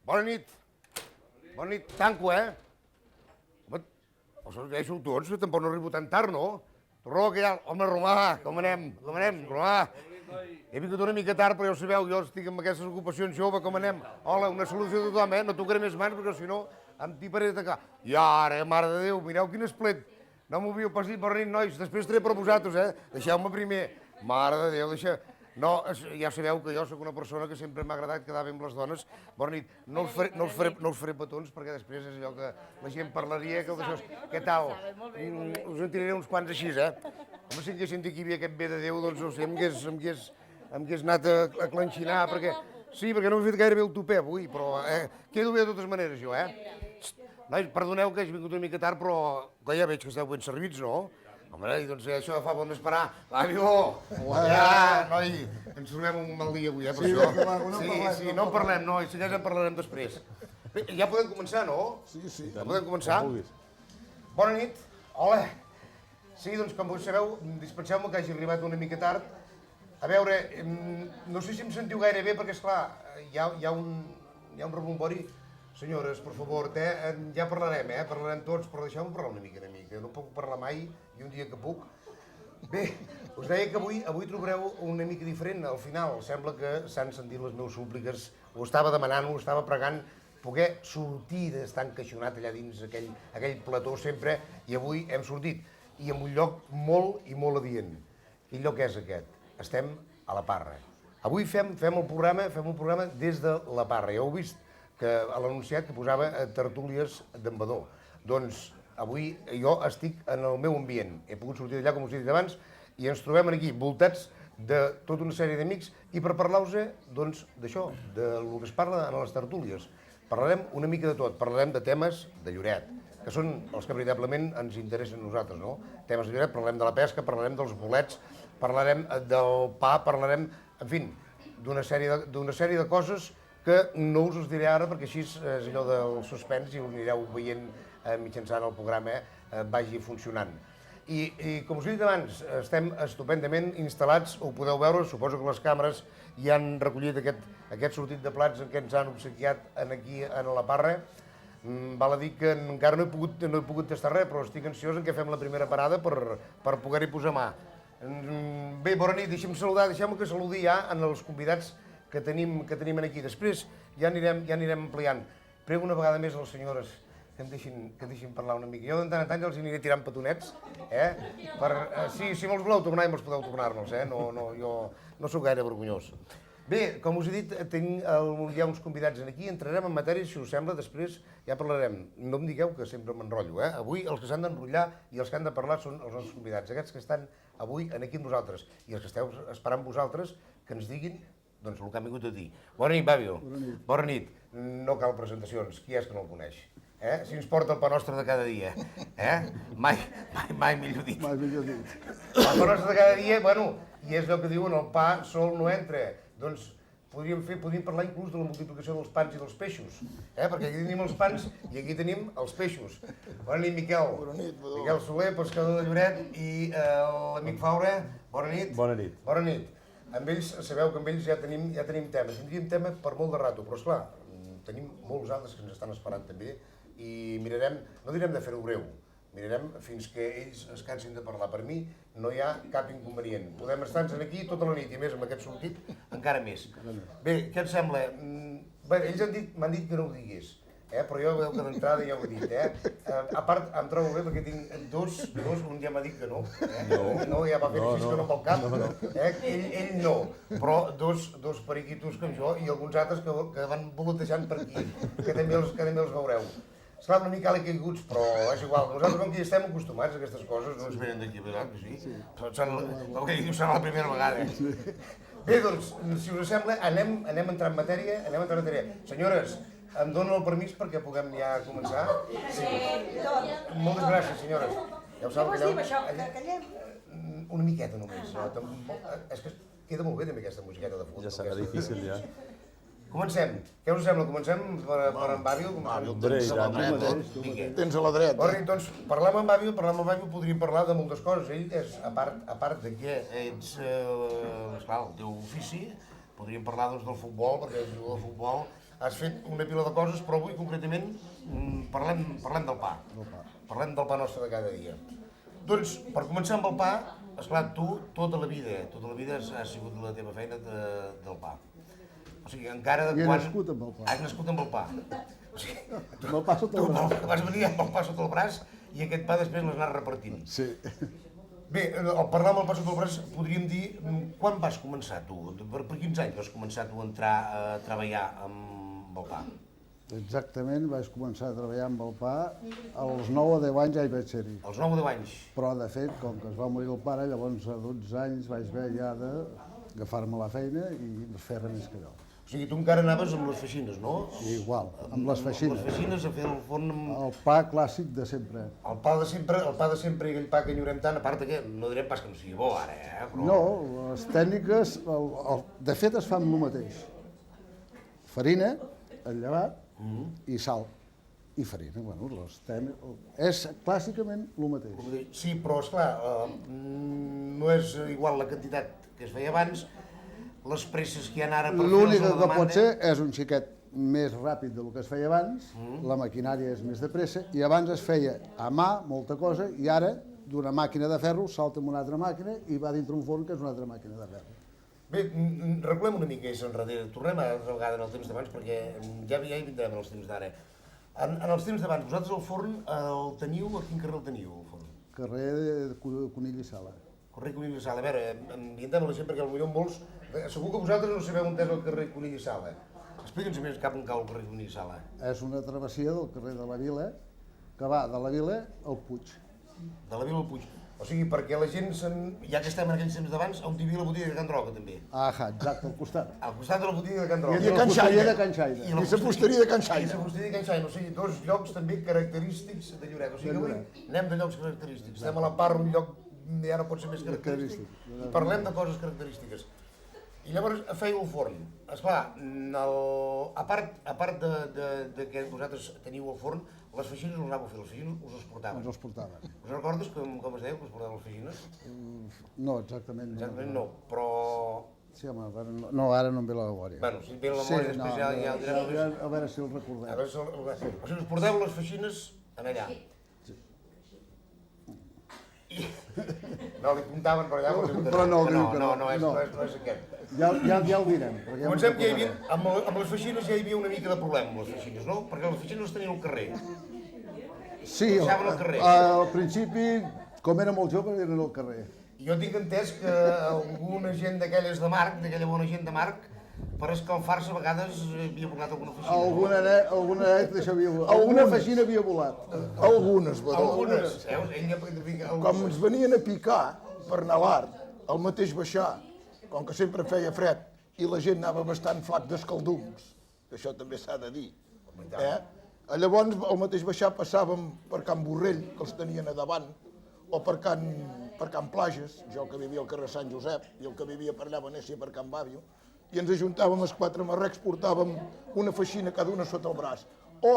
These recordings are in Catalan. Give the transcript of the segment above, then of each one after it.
Bona nit. Bona nit. Tanco, eh? Els deixo tots, tampoc no arribo tan tard, no? Torró, què hi ha? Home, Romà, com anem? Com anem, Romà? He vingut una mica tard, però ja ho sabeu, jo estic amb aquestes ocupacions jove, com anem? Hola, una solució a tothom, eh? No tocaré més mans, perquè si no em tiparé d'atacar. I ara, mare de Déu, mireu quin esplet. No m'ho havíeu pas dit, bona nit, nois, després tré per vosaltres, eh? Deixeu-me primer. Mare de Déu, deixa... No, ja sabeu que jo sóc una persona que sempre m'ha agradat quedar bé amb les dones. Bona nit. No us faré petons perquè després és allò que la gent parlaria, que d'això... Què tal? Us en tiraré uns quants així, eh? Home, si hagués sentit que hi havia aquest bé de Déu, doncs no sé, em hagués anat a clenxinar, perquè... Sí, perquè no m'he fet gaire bé el tupè avui, però quedo bé de totes maneres jo, eh? Nois, perdoneu que hagi vingut una mica tard, però ja veig que esteu ben servits, no? Home, i doncs això fa bon esperar. L'àvio! Ja, noi, ens trobem un mal dia avui, per això. Sí, no en parlem, no, i si ja en parlarem després. Bé, ja podem començar, no? Sí. Ja podem començar? Bona nit. Hola. Sí, doncs com vos sabeu, dispenseu-me que hagi arribat una mica tard. A veure, no sé si em sentiu gaire bé, perquè, esclar, hi ha un rebombori. Senyores, per favor, ja parlarem, parlarem tots, però deixeu-me parlar una mica. No puc parlar mai, i un dia que puc. Bé, us deia que avui trobareu una mica diferent. Al final, sembla que s'han sentit les meves súpliques, ho estava demanant, ho estava pregant, poder sortir d'estar encaixonat allà dins aquell plató sempre, i avui hem sortit. I en un lloc molt i molt adient. Quin lloc és aquest? Estem a la Parra. Avui fem un programa des de la Parra. Ja heu vist que a l'anunciat que posava tertúlies d'en Badó. Doncs avui jo estic en el meu ambient. He pogut sortir d'allà, com us he dit abans, i ens trobem aquí, voltats de tota una sèrie d'amics, i per parlar-vos doncs d'això, del que es parla en les tertúlies. Parlarem una mica de tot, parlarem de temes de Lloret, que són els que veritablement ens interessen a nosaltres, no? Temes de Lloret, parlarem de la pesca, parlarem dels bolets, parlarem del pa, parlarem, en fi, d'una sèrie de coses que no us diré ara perquè així és allò del suspens i ho anireu veient mitjançant el programa vagi funcionant. I com us he dit abans, estem estupendament instal·lats, ho podeu veure, suposo que les càmeres ja han recollit aquest sortit de plats en què ens han obsequiat aquí a la Parra. Val a dir que encara no he pogut tastar res, però estic ansiós en què fem la primera parada per poder-hi posar mà. Bé, bona nit, deixeu-me que saludi ja en els convidats que tenim aquí. Després ja anirem ampliant. Prego una vegada més a les senyores que em deixin parlar una mica. Jo de tant en tant ja els aniré tirant petonets, si me'ls voleu tornar, me'ls podeu tornar-me'ls, jo no sóc gaire vergonyós. Bé, com us he dit, hi ha uns convidats aquí, entrarem en matèria, si us sembla, després ja parlarem. No em digueu que sempre m'enrotllo, Avui els que s'han d'enrotllar i els que han de parlar són els nostres convidats, aquests que estan avui aquí amb nosaltres, i els que esteu esperant vosaltres que ens diguin doncs el que han vingut a dir. Bona nit, Bàbio. Bona nit. No cal presentacions, qui és que no el coneix? Si ens porta el pa nostre de cada dia. Mai millor dit. El pa nostre de cada dia, i és el que diuen, el pa sol no entra. Doncs podríem parlar inclús de la multiplicació dels pans i dels peixos. Perquè aquí tenim els pans i aquí tenim els peixos. Bona nit, Miquel. Miquel Soler, pescador de Lloret, i l'amic Faura. Bona nit. Bona nit. Bona nit. Amb ells, sabeu que amb ells ja tenim tema. Tindríem tema per molt de rato, però esclar, tenim molts altres que ens estan esperant també i mirarem, no direm de fer-ho breu, mirarem fins que ells es cansin de parlar. Per mi no hi ha cap inconvenient. Podem estar-nos aquí tota la nit i més amb aquest sortit encara més. Bé, què et sembla? Ells m'han dit que no ho digués, però jo veu que d'entrada ja ho he dit. A part, em trobo bé perquè tinc dos, un ja m'ha dit que no. No, ja va fer així que no pel cap. Ell no, però dos periquitos com jo i alguns altres que van volotejant per aquí, que també els veureu. Esclar, una mica caiguts, però és igual. Nosaltres com que hi estem acostumats a aquestes coses, no ens venen d'aquí, veritat que sí? El que diu serà la primera vegada. Bé, doncs, si us sembla, anem a entrar en matèria. Senyores, em donen el permís perquè puguem ja començar? Sí. Moltes gràcies, senyores. Ja ho sabeu que allò... Una miqueta només. És que queda molt bé també aquesta musiqueta de fons. Ja serà difícil, ja. Comencem. Què us sembla? Comencem per en Bàbio? Tens a la dreta. Bona nit, doncs, parlar amb en Bàbio podríem parlar de moltes coses. Ell és, a part de que ets, esclar, el teu ofici, podríem parlar del futbol, perquè és jugador de futbol, has fet una pila de coses, però avui concretament parlem del pa. Parlem del pa nostre de cada dia. Doncs, per començar amb el pa, esclar, tu tota la vida has sigut la teva feina del pa. O sigui, encara de quan... I he nascut amb el pa. Has nascut amb el pa. O sigui, Amb el pa sota el braç. tu vas venir amb el pa sota el braç i aquest pa després l'has anat repartint. Sí. Bé, al parlar amb el pa sota el braç podríem dir quan vas començar tu? Per quins anys vas començar tu a entrar a treballar amb el pa? Exactament, vaig començar a treballar amb el pa als 9 o 10 anys ja hi vaig ser-hi. Als 9 o 10 anys? Però, de fet, com que es va morir el pare, llavors a 12 anys vaig haver ja d'agafar-me la feina i no fer res més que allò. O sigui, tu encara anaves amb les feixines, no? Igual, amb les feixines. Amb les feixines a fer el forn amb... El pa clàssic de sempre. El pa de sempre i aquell pa que enyorem tant, a part que no direm pas que no sigui bo ara, Però... No, les tècniques, de fet es fan el mateix. Farina, el llevat i sal. I farina, bueno, és clàssicament el mateix. Sí, però esclar, no és igual la quantitat que es feia abans, les presses que hi ha ara per fer L'únic la que demanda... pot ser és un xiquet més ràpid del que es feia abans, la maquinària és més de pressa, i abans es feia a mà molta cosa, i ara d'una màquina de ferro salta en una altra màquina i va dintre un forn que és una altra màquina de ferro. Bé, reculem una mica més enrere, tornem a altra vegada en el temps d'abans, perquè ja hi vindrem en els temps d'ara. En els temps d'abans, vosaltres el forn el teniu, a quin carrer el teniu, el forn? Carrer de Conill i Sala. Carrer Conill i Sala, a veure, ambientem a la gent perquè potser molts... Segur que vosaltres no sabeu on és el carrer Conill i Sala. Explica'ns més cap on cau el carrer Conill i Sala. És una travessia del carrer de la Vila, que va de la Vila al Puig. De la Vila al Puig. O sigui, perquè la gent, ja que estem en aquells temps d'abans, on hi havia la botiga de Can Roca, també. Exacte, al costat. Al costat de la botiga de Can Roca. I la fusteria de Can Xaire. I la fusteria de Can I Xaire. la fusteria de Can Xaire, o sigui, dos llocs també característics de Lloret. O sigui, avui anem de llocs característics. Estem a la part un lloc ja no pot ser més característic. I parlem de coses característiques. I llavors fèieu el forn. Esclar, a part de que vosaltres teniu el forn, les feixines us anàveu a fer, les feixines us les portaven. Ens els portaven. Us recordes com es deia que us portaven les feixines? No, exactament no. Exactament no, però... Sí, home, ara no em ve la memòria. Bueno, si et ve la memòria, després ja el direm. A veure si el recordem. O sigui, us porteu les feixines en allà. No, li apuntaven per allà, però no, no és aquest. Ja el direm. Comencem que hi havia, amb les feixines ja hi havia una mica de problema amb les feixines, no? Perquè les feixines les tenien al carrer. Sí, Deixaven al carrer. al principi, com era molt jove, eren al carrer. I jo tinc entès que alguna gent d'aquelles de Marc, d'aquella bona gent de Marc, per escalfar-se a vegades havia volat alguna feixina. Alguna feixina havia volat. Algunes, badó. Algunes. Com ens venien a picar per anar a l'art, al mateix baixar, com que sempre feia fred, i la gent anava bastant flac d'escaldums, que això també s'ha de dir. Llavors, al mateix baixar passàvem per Can Borrell, que els tenien a davant, o per Can Plages, jo que vivia al carrer Sant Josep, i el que vivia per allà a Venècia per Can Bàvio, i ens ajuntàvem els quatre marrecs, portàvem una feixina cada una sota el braç. O,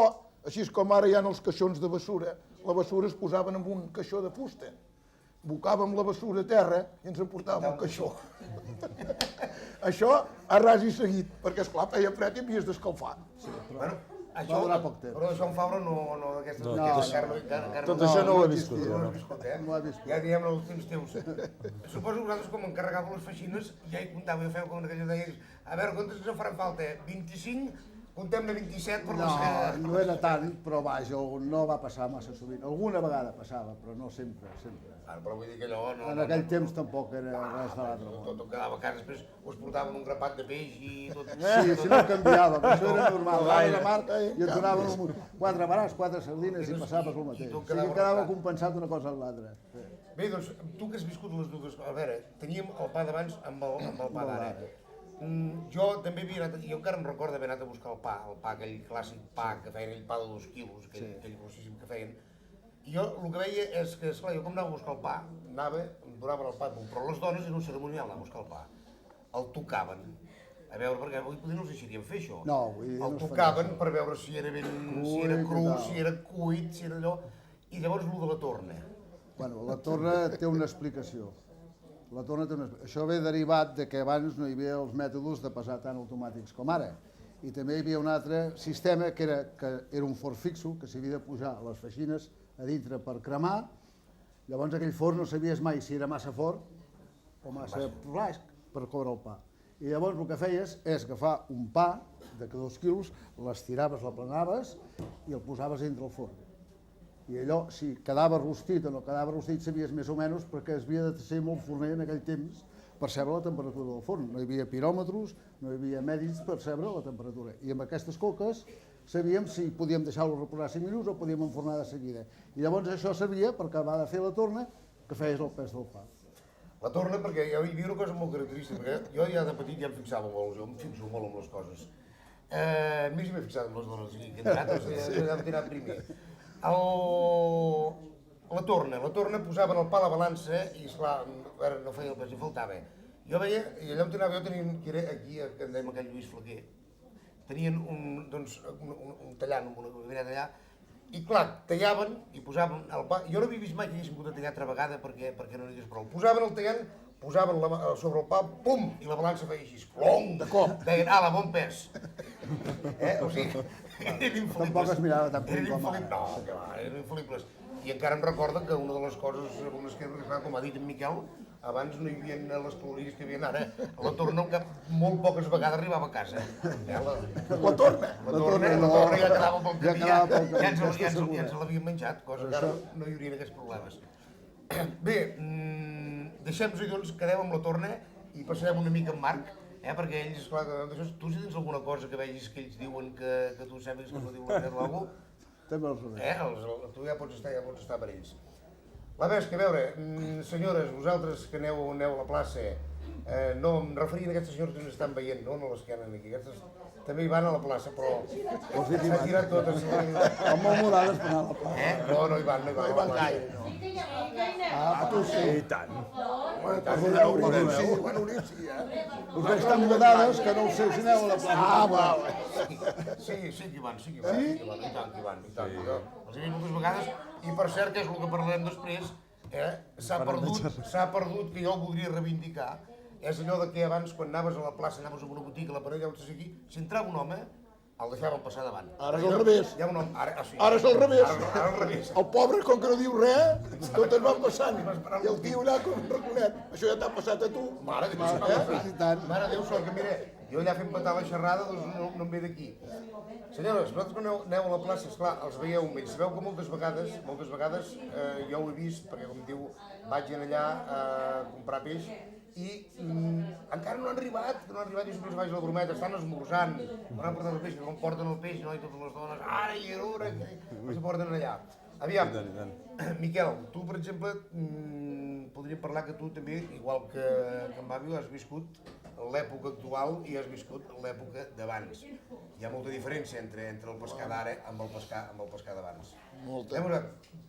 així com ara hi ha els caixons de bessura, la bessura es posaven en un caixó de fusta. Bocàvem la bessura a terra i ens emportàvem el caixó. Això a ras i seguit, perquè esclar, feia fred i havies d'escalfar. Això, però això en Fabra no d'aquestes... Tot això no ho he viscut. Ja diem els temps teus. Suposo que vosaltres com encarregàveu les feixines ja hi comptàveu, ja feu com aquelles deies, a veure, quantes ens en faran falta? 25? Comptem-ne 27 per les que... No era tant, però vaja, no va passar massa sovint. Alguna vegada passava, però no sempre. Però vull dir que allò... En aquell temps tampoc era res de l'altre món. Tot quedava a casa, després us portaven un grapat de peix i tot... Sí, si no canviava, però això era normal. Anaves a mar i et donaven 4 barats, 4 sardines i passaves el mateix. O sigui, quedava compensat una cosa amb l'altra. Bé, doncs, tu que has viscut les dues... A veure, teníem el pa d'abans amb el pa d'ara. Jo també havia anat, jo encara em recordo haver anat a buscar el pa, aquell clàssic pa que feien, aquell pa de 2 quilos, aquell grossíssim que feien. I jo el que veia és que, esclar, jo com anava a buscar el pa, em donaven el pa, però les dones era un ceremonial anar a buscar el pa. El tocaven, a veure, perquè avui potser no us deixarien fer això. No, avui no es fa. El tocaven per veure si era cru, si era cuit, si era allò, i llavors el de la torna. Bueno, la torna té una explicació. Això ve derivat de que abans no hi havia els mètodes de pesar tan automàtics com ara. i també hi havia un altre sistema que era un forn fixo, que s'havia de pujar les feixines a dintre per cremar. Llavors aquell forn no sabies mai si era massa fort o massa flasc per coure el pa. I llavors el que feies és agafar un pa de 2 quilos, l'estiraves, l'aplanaves i el posaves dintre el forn. I allò, si quedava rostit o no quedava rostit, sabies més o menys, perquè es havia de ser molt forner en aquell temps per saber la temperatura del forn. No hi havia piròmetres, no hi havia mèdics per saber la temperatura. I amb aquestes coques sabíem si podíem deixar-lo reposar 5 minuts o podíem enfornar de seguida. I llavors això servia per acabar de fer la torna, que feies el pes del pa. La torna, perquè hi havia una cosa molt característica, perquè jo ja de petit ja em fixava molt, jo em fixo molt en les coses. A mi sí m'he fixat en les dones, que ja hem tirat primer. La torna posaven el pa a la balança i, esclar, no feia el pes, hi faltava. Jo veia, i allà on anava jo tenien, que era aquí, que en dèiem aquell Lluís Flaquer, tenien un tallant, una gabinet allà, i clar, tallaven i posaven el pa. Jo no havia vist mai que haguessin pogut tallar altra vegada perquè no n'hi hagués prou. Posaven el tallant, posaven sobre el pa, pum, i la balança feia així, plom, de cop. Deien, ala, bon pes. O sigui, eren infal·libles. Tampoc es mirava tan prim com ara. No, que va, eren infal·libles. I encara em recorda que una de les coses amb les que, com ha dit en Miquel, abans no hi havia les calories que hi havia ara. La torna, molt poques vegades arribava a casa. La torna. La torna ja quedava pel camí, ja ens l'havíem menjat, cosa que ara no hi haurien aquests problemes. Bé, deixem-nos, doncs, quedem amb la torna i passarem una mica amb Marc, perquè ells, esclar, tu si tens alguna cosa que vegis que ells diuen que tu sàpigues que no diu la o alguna cosa, també els rebés. tu ja pots estar per ells. La ves, que a veure, senyores, vosaltres que aneu a la plaça, no em referia a aquestes senyores que ens estan veient, no les que anen aquí, aquestes també hi van a la plaça, però s'han tirat totes. Són molt mudades per anar a la plaça. No hi van a la plaça. Tu sí. I tant. Us veig tan mudades que no ho sé si aneu a la plaça. Sí que hi van, i tant que hi van. Els he vist moltes vegades, i per cert, que és el que parlarem després, s'ha perdut, que jo ho voldria reivindicar, és allò de que abans, quan anaves a la plaça, anaves a una botiga, a la parella, aquí, si entrava un home, el deixaven passar davant. Ara és al revés. Hi ha un home, Ara és al revés. Ara al revés. El pobre, com que no diu res, tot es van passant. I el tio allà com un raconet. Això ja t'ha passat a tu. Mare de Déu, mare de Déu, sort que mira, jo allà fent petar la xerrada, doncs no em ve d'aquí. Senyores, vosaltres quan aneu a la plaça, esclar, els veieu amb ells. Sabeu que moltes vegades, jo ho he vist, perquè com diu, vaig allà a comprar peix, i encara no han arribat, jo sempre vaig a la brometa, estan esmorzant, quan han portat el peix, quan porten el peix, no? I totes les dones, ara i ara, que se porten allà. Aviam, Miquel, tu, per exemple, podríem parlar que tu també, igual que en Bàbio, has viscut l'època actual i has viscut l'època d'abans. Hi ha molta diferència entre el pescar d'ara amb el pescar d'abans. Molta.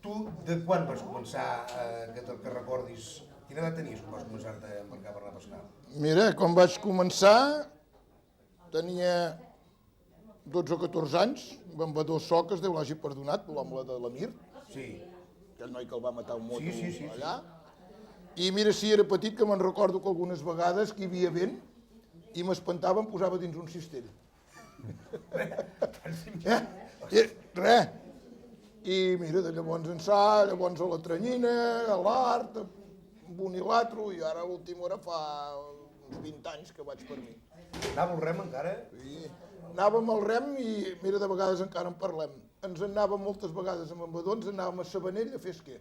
Tu, de quan vas començar, que recordis, quina edat tenies quan vas començar-te a embarcar per anar a pescar? Mira, quan vaig començar, tenia 12 o 14 anys, me'n va dos soques, Déu l'hagi perdonat, l'home de l'Amir, Sí. aquell noi que el va matar un moto Sí. allà. I mira, si era petit, que me'n recordo que algunes vegades que hi havia vent i m'espantava, em posava dins un cistell. Res. I mira, de llavors ençà, llavors a la Tranyina, a l'Art, amb un i l'altre, i ara l'últim hora fa uns 20 anys que vaig per mi. Anava al rem encara? Sí. Anàvem al rem i, mira, de vegades encara en parlem. Ens anàvem moltes vegades amb embadons, anàvem a Sabanell a fer esquer.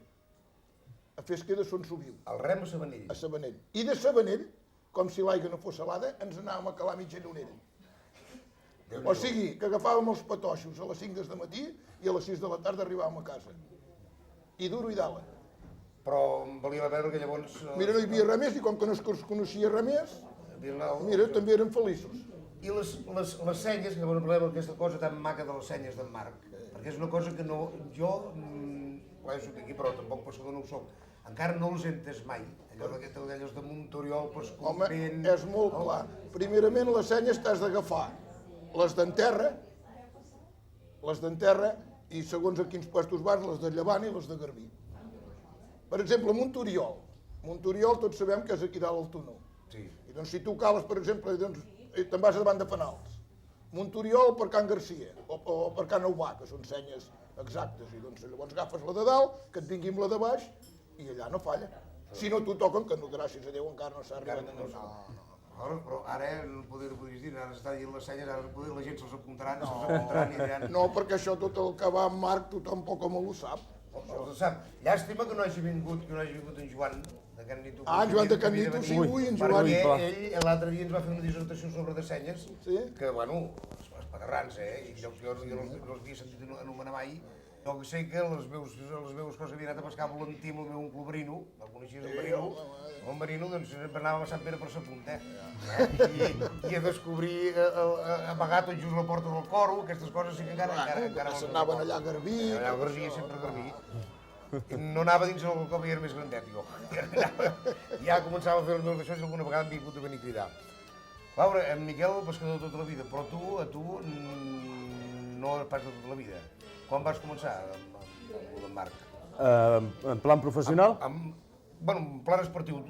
A fer esquer de Son Subiu. Al rem a Sabanell. A Sabanell. I de Sabanell, com si l'aigua no fos salada, ens anàvem a calar mig Gironell. O sigui, que agafàvem els patoixos a les 5 del matí i a les 6 de la tarda arribàvem a casa. I duro i d'ala. Però valia la pena que llavors... Mira, no hi havia res més i com que no es coneixia res més, mira, també érem feliços. I les senyes, que llavors parlem d'aquesta cosa tan maca de les senyes d'en Marc, perquè és una cosa que no... Jo, clar, jo soc aquí, però tampoc pescador no ho soc. Encara no les he entès mai. Allò de Montoriol, Home, Pescopent... és molt clar. Primerament, les senyes t'has d'agafar les d'enterra, i segons a quins puestos vas, les de Llevant i les de Garbí. Per exemple, Montoriol. Montoriol tots sabem que és aquí dalt al túnel. Sí. I doncs si tu cales, per exemple, doncs, te'n vas davant de Fanals. Montoriol per Can Garcia o per Can Eubà, que són senyes exactes. I doncs llavors agafes la de dalt, que et vingui amb la de baix, i allà no falla. Si no t'ho toquen, que no, gràcies a Déu encara no s'ha arribat a no. Però ara no podries dir, ara s'està dient les senyes, ara la gent se'ls apuntaran, i diran... No, perquè això tot el que va amb Marc tothom poc o molt ho sap. Ho sap. Llàstima que no hagi vingut en Joan de Can Nito. En Joan de Can Nito, sí, ui, en Joan. Perquè ell l'altre dia ens va fer una dissertació sobre de senyes, que, bueno, els paterrans, i jo no els havia sentit anomenar mai. Jo que sé que les meves coses havien anat a pescar a Volantí amb el meu oncle Marino, el coneixies el Marino? El Marino, doncs, anàvem a Sant Pere per sa punta, i a descobrir, a amagar tot just la porta del coro, aquestes coses sí que encara... S'anaven allà a Garbí. Allà a Garbí, sempre a Garbí. No anava dins el cop i era més grandet, jo. Ja començava a fer els meus d'això i alguna vegada m'he hagut de venir a cridar. Laura, en Miquel, pescador tota la vida, però a tu no pas de tota la vida. Quan vas començar amb el Marc? En plan professional? Bueno, en plan esportiu.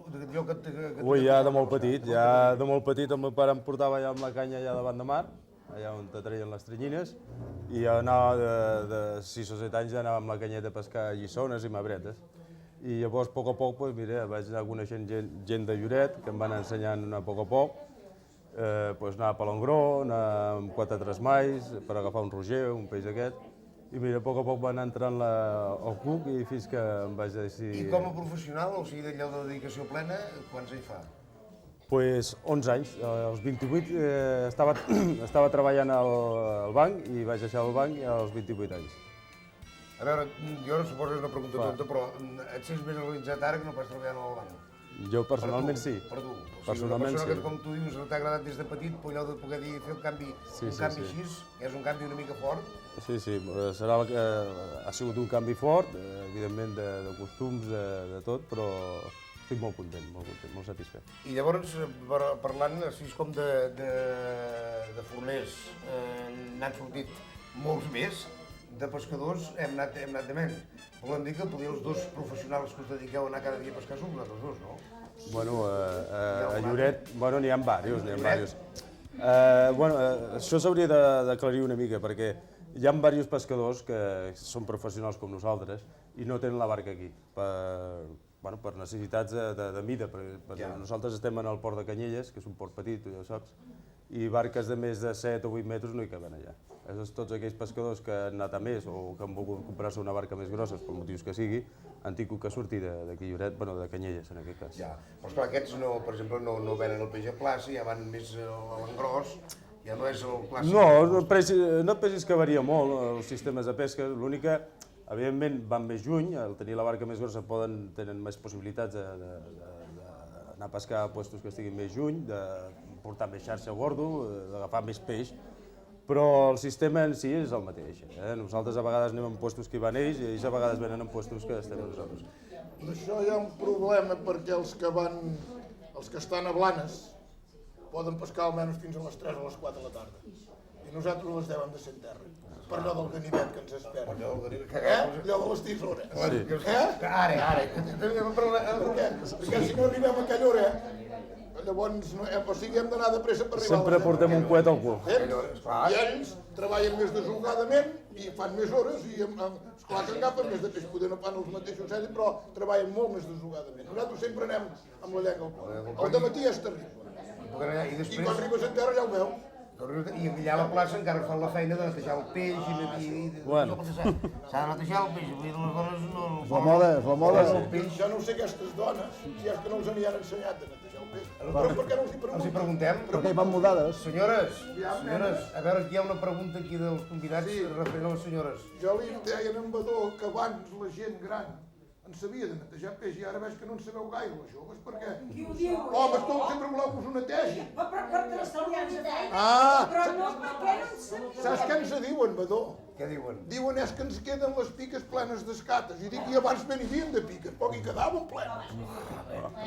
Ui, ja de molt petit. Ja de molt petit el meu pare em portava allà amb la canya allà davant de mar, allà on te treien les trinyines, i jo anava de 6 o 7 anys anava amb la canyeta a pescar llissones i mabretes. I llavors, a poc, vaig anar coneixent gent de Lloret, que em van ensenyant a poc, anar a Palangro, anar amb 4 tresmalls per agafar un roger, un peix aquest. I mira, a poc va anar entrant el cuc i fins que em vaig decidir... I com a professional, o sigui, d'allò de dedicació plena, quants anys fa? Pues 11 anys. Als 28 estava treballant al banc i vaig deixar el banc als 28 anys. A veure, jo no suposo que és una pregunta tonta, però et sents més realitzat ara que no pas treballant al banc? Jo personalment sí. Per tu? Personalment sí. Una persona que, com tu dius, t'ha agradat des de petit, però allò de poder dir, fer un canvi així, és un canvi una mica fort. Sí, ha sigut un canvi fort, evidentment de costums, de tot, però estic molt content, molt satisfet. I llavors, parlant així com de forners, n'han sortit molts més, de pescadors hem anat de menys. Volem dir que podria els dos professionals que us dediqueu a anar cada dia a pescar són vosaltres dos, no? Bueno, a Lloret, n'hi ha diversos, això s'hauria d'aclarir una mica, perquè hi ha diversos pescadors que són professionals com nosaltres i no tenen la barca aquí, per necessitats de mida. Nosaltres estem en el port de Canyelles, que és un port petit, tu ja ho saps, i barques de més de 7 o 8 metres no hi caben allà. Tots aquells pescadors que han anat a més o que han volgut comprar-se una barca més grossa, per motius que sigui, han tingut que sortir d'aquí Lloret, de Canyelles en aquest cas. Ja, però esclar, aquests, per exemple, no venen el peix a plaça, ja van més a l'engròs, ja no és el clàssic... No et pensis que varia molt els sistemes de pesca, l'únic que, evidentment, van més lluny, al tenir la barca més grossa tenen més possibilitats d'anar a pescar a puestos que estiguin més lluny, de portar més xarxa a bordo, d'agafar més peix, però el sistema en si és el mateix. Nosaltres a vegades anem en puestos que hi van ells i ells a vegades venen en puestos que estem nosaltres. Això hi ha un problema perquè els que estan a Blanes poden pescar almenys fins a les 3 o les 4 de la tarda. I nosaltres les devem de ser en terra. Per allò del ganivet que ens espera. Allò de les tisores. Ara. Perquè si no arribem a aquella hora, llavors hem d'anar de pressa per arribar. Sempre portem un coet al cul. I ells treballen més desorgadament i fan més hores i esclar que agafen més de peix, poder no fan els mateixos ells, però treballen molt més desorgadament. Nosaltres sempre anem amb la llengua al cul. El dematí és terrible. I quan arribes a terra ja ho veus. I allà a la plaça encara fan la feina de netejar el peix i... Bueno. S'ha de netejar el peix, avui les dones no... És la moda. Jo no ho sé aquestes dones, si és que no els han ensenyat de netejar el peix. Però per què no els hi preguntem? Perquè hi van mudades. Senyores, a veure, aquí hi ha una pregunta aquí dels convidats referent a les senyores. Jo li deia en Badó que abans la gent gran en sabia de netejar peix i ara veig que no en sabeu gaire, les joves, perquè... Qui ho diu? Homes, tots sempre voleu que us ho netegi. Per estalviar-nos de feina. Però no, perquè no en sabia. Saps què ens diuen, Badó? Què diuen? Diuen és que ens queden les piques plenes d'escates. I dic, i abans me n'hi de piques, però hi quedaven plenes.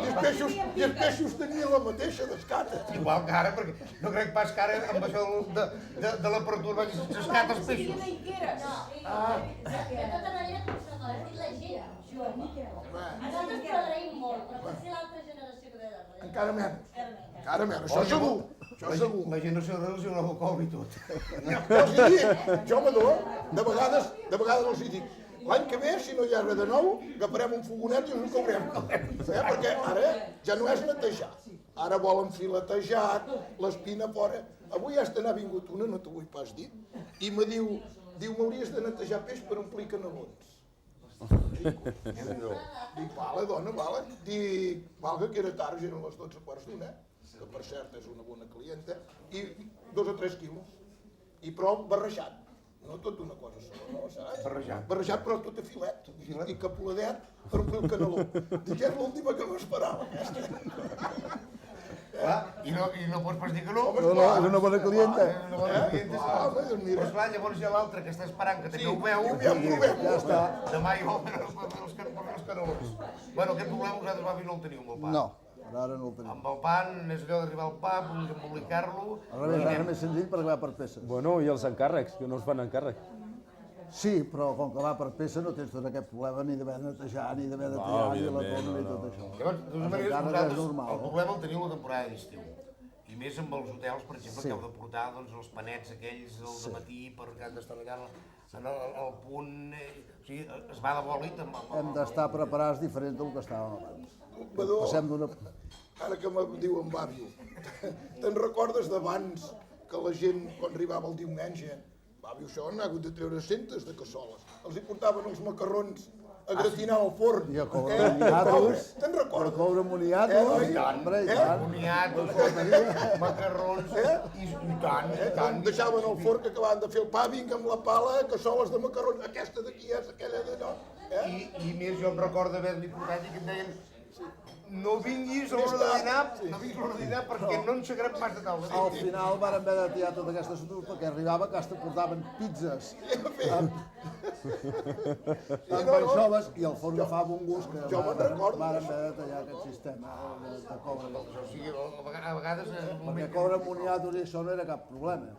I els peixos tenien la mateixa d'escates. Igual que ara, perquè no crec pas que ara amb això de l'apertura vagis escates peixos. No. De tota manera, coses, dic la gent jove. A nosaltres t'ho agraïm molt, però potser l'altra generació que ve darrere. Encara menys, això segur. Això segur. La generació de relació la boca i tot. Jo els hi dic, jo m'ador, de vegades els hi dic, l'any que ve, si no hi ha res de nou, agafarem un fogonet i us ho caurem. Perquè ara ja no és netejar. Ara volen filetejat, l'espina fora. Avui hasta n'ha vingut una, no t'ho vull pas dir, i me diu, m'hauries de netejar peix per omplir canelons. Dic, vale, dona, vale. Dic, valga que era tard, ja eren les 12:15, que per cert és una bona clienta, i 2 o 3 quilos. I prou barrejat. No tot una cosa sola, no, saps? Barrejat, però tot a filet. I capuladet per omplir el caneló. Dic, és l'última que m'esperava, aquesta. I no pots pas dir que no. No, és una bona clienta. És una bona clienta. Doncs mira. Però esclar, llavors hi ha l'altre que està esperant, que també ho veu. Ja ho veu. Ja està. Demà hi va els canelons. Bueno, aquest problema vosaltres, Bavi, no el teniu amb el pa. No, per ara no el tenim. Amb el pa, és allò d'arribar al pa, embolicar-lo. Al revés, ara és més senzill perquè va per peces. Bueno, i els encàrrecs, que no es fan encàrrec. Sí, però com que va per peça no tens tot aquest problema ni d'haver de netejar, ni d'haver de tallar, ni la torna, ni tot això. Llavors, de totes maneres, Encara és vosaltres normal, el problema el teniu a la temporada d'estiu. I més amb els hotels, per exemple, Sí. que heu de portar doncs, els panets aquells del matí perquè han d'estar allà al punt. O sigui, es va de bòlit amb Hem d'estar preparats diferent del que estàvem abans. Badó, Passem d'una... ara que me diu en Bàbio, te'n recordes d'abans que la gent, quan arribava el diumenge, Bàbio, això han hagut de treure centes de cassoles, els hi portaven els macarrons a gratinar al forn. I a coure moniatos. Te'n A recordes? coure moniatos. I tant. Hombre, i tant. boniatos, macarrons, i tant, i tant. Deixaven el forn que acabaven de fer el pa, vinc amb la pala, cassoles de macarrons, aquesta d'aquí és aquella d'allò. I més jo em recordo haver-li portat i que em deien no vinguis a l'hora de dinar, no vinguis a l'hora de dinar perquè no enxegarem pas de taula. Al final van haver de tirar tota aquesta estructura perquè arribava que hasta portaven pizzas amb anxoves i el forn agafava un gust que Jo me'n recordo. van haver de tallar aquest sistema de coure. O sigui, a vegades en un Perquè moment... coure moniatos i això no era cap problema.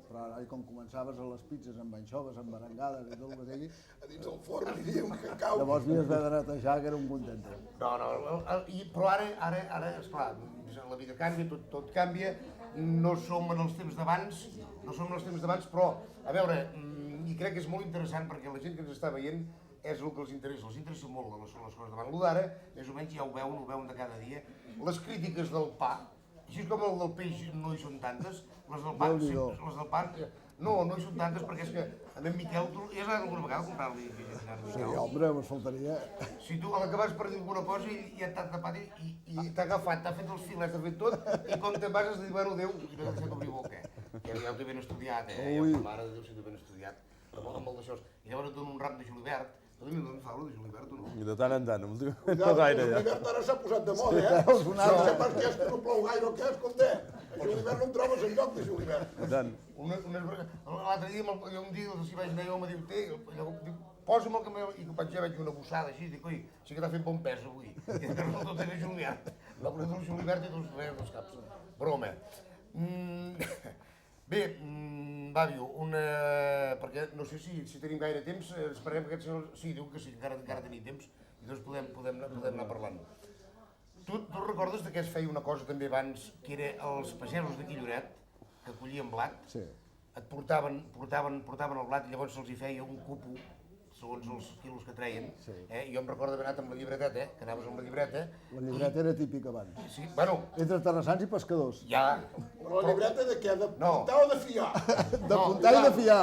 Però ara, com començaves a les pizzas amb anxoves, amb barangades i tot el que sigui, A dins del forn hi havia un cacau. llavors havies de netejar, que era un contento. No, però ara, esclar, la vida canvia, tot canvia, no som en els temps d'abans, però, a veure, i crec que és molt interessant perquè la gent que ens està veient és el que els interessa molt les coses davant. L'ho d'ara, més o menys ja ho veuen de cada dia. Les crítiques del pa, així com el del peix no hi són tantes, les del pa, no hi són tantes perquè és que en Miquel, tu ja has anat alguna vegada a comprar-li Sí, home, ens faltaria. si tu a l'acabar has perdut alguna cosa i ja t'ha tapat i t'ha agafat, t'ha fet els filets, t'ha fet tot, i com te'n vas has de dir, bueno, Déu, i no t'has de obrir boca. Ja ho té ben estudiat, Ui. Ja, mare de Déu, si ho té ben estudiat, amb el d'això. I llavors et dono un ram de julivert, tu també em dones faula de julivert o no? I de tant en tant, no Cuidado, gaire el ja. julivert ara s'ha posat de moda, Veus, un No altre. sé per què és que no plou gaire o què, escolta. El julivert no en trobes enlloc de julivert. De tant. L'altre dia, jo un dia, si vaig anar jo, me diu, posa'm el que i ja veig una bossada així, dic, oi, sí que t'ha fet bon pes avui. I de tot era julivert. Va posar el julivert i dos caps. Broma. Bé, Bàbio, perquè no sé si tenim gaire temps, esperem que aquest senyor... Sí, diu que sí, encara tenim temps, i doncs podem anar parlant. Tu recordes que es feia una cosa també abans, que era els pagesos d'aquí Lloret, que collien blat, Sí. et portaven el blat i llavors se'ls hi feia un cupo, segons els quilos que treien. Jo em recordo haver anat amb la llibreteta, que anaves amb la llibreta. La llibreta era típica abans. Sí, bueno, Entre terrassans i pescadors. ja... Però la llibreta de què? De No. pintar o de fiar? D'apuntar i de fiar.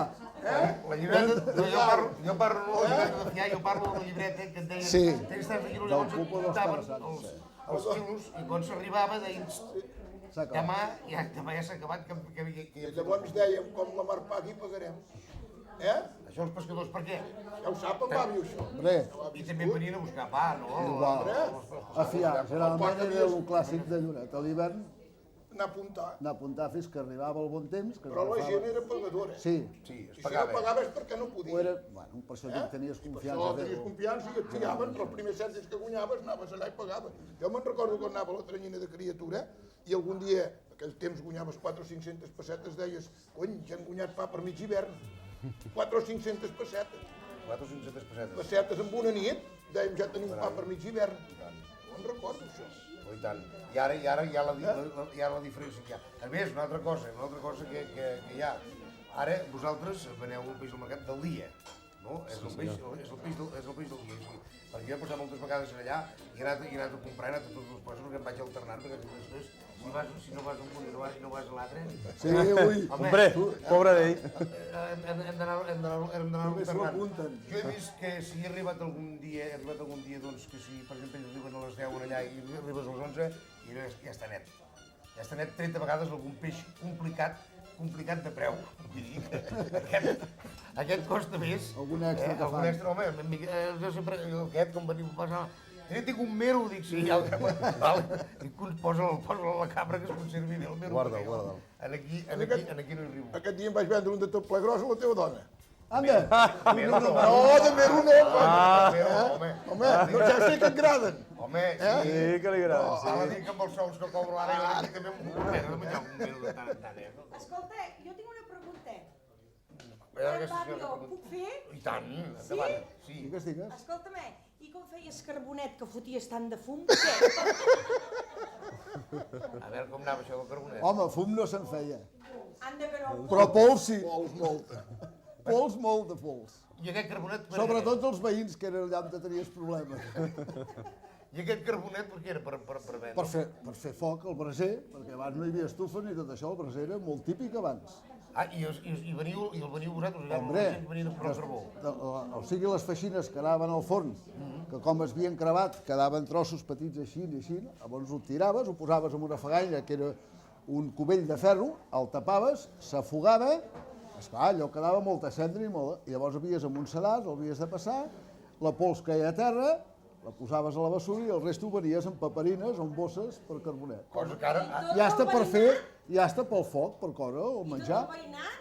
La llibreta, jo parlo de la llibreta de fiar, jo parlo de la llibreta que et deien... Sí. Tens tants de quilos, Del llavors et cupo dels portaven terrassans, els quilos, i quan s'arribava deien... S'ha acabat. Demà ja s'ha acabat, que I llavors dèiem, com la mar pagui, pagarem. Això els pescadors, per què? Ja ho sap en Bàbio, això. Hombre, I també venien a buscar pa, no? igual. A fiar. Generalment era un clàssic de Lloret. A l'hivern Anar a apuntar. anar a apuntar fins que arribava el bon temps. Que Però la agafava- gent era pagadora. Sí. Sí, I es si no pagava. pagava és perquè no podia. O era... Bueno, per això dic, tenies Per confiança. això de tenies fer-ho. confiança i et fiaven, però els primers cèntims que guanyaves anaves allà i pagaves. Jo me'n recordo quan anava a la Tranyina de criatura i algun dia, aquell temps guanyaves 4 o 500 pessetes, deies, cony, ja han guanyat pa per mig hivern. 4 o 500 pessetes. 4 o 500 pessetes. Pessetes amb una nit, dèiem ja tenim pa per mig hivern. No en recordo, això. Oh, i tant. I ara hi ha la diferència que hi ha. A més, una altra cosa que hi ha. Ara vosaltres veneu el peix al mercat del dia, no? És el peix del dia. Perquè jo he passat moltes vegades allà i he anat a comprar, he anat a tots els postos perquè em vaig alternant, perquè després, si no vas a un i no vas a l'altre... Sí, ui. Hombre, pobre d'ell. Hem d'anar alternant. Jo he vist que si he arribat algun dia, doncs, que si, per exemple, arriben a les 10 allà i arribes a les 11, i ja està net. Ja està net 30 vegades algun peix complicat de preu. Vull dir que aquest costa més. Algun extra que fan. Algun extra, home, jo sempre, aquest, com veniu a passar, tinc un mero, dic, sí, ja el que dic, posa la cabra que es conservi bé el mero. Guarda'l. Aquí no hi arribo. Aquest dia em vaig vendre un de tot ple gros a la teva dona. Anda! Mero no. No, de mero no, Home, home, no ja sé que et agraden. home, Sí, que li agrada, ara sí. dic que amb els sous que cobro ara, jo dic també un menjar un mero de tant en tant, Escolta, jo tinc una pregunta. Aquesta Fabio, puc fer? I tant, endavant, sí. Digues. Escolta'm, i com feies carbonet que foties tant de fum? Què? A veure com anava això del carbonet. Home, fum no se'n feia. Anda que no. Però pols sí. Vols molta. Pols, molt de pols. I aquest carbonet... Sobretot els veïns, que eren allà on tenies problemes. I aquest carbonet per què era? Per vendre? Per fer foc al braser, perquè abans no hi havia estufa ni tot això, el braser era molt típic abans. Ah, i el veniu vosaltres, allà Hombre, la gent venia a posar carbó. o sigui, les feixines que anaven al forn, que com es havien cremat, quedaven trossos petits així i així, llavors ho tiraves, ho posaves en una fagalla, que era un cubell de ferro, el tapaves, s'afogava, esclar, allò quedava molta cendra i llavors havies amb un sedàs, l'havies de passar, la pols caia a terra, la posaves a la bessura i el resto ho venies amb paperines o amb bosses per carbonet. Cosa que ara... Ja està per fer, ja està pel foc, per cosa, o menjar. I tot el veïnat?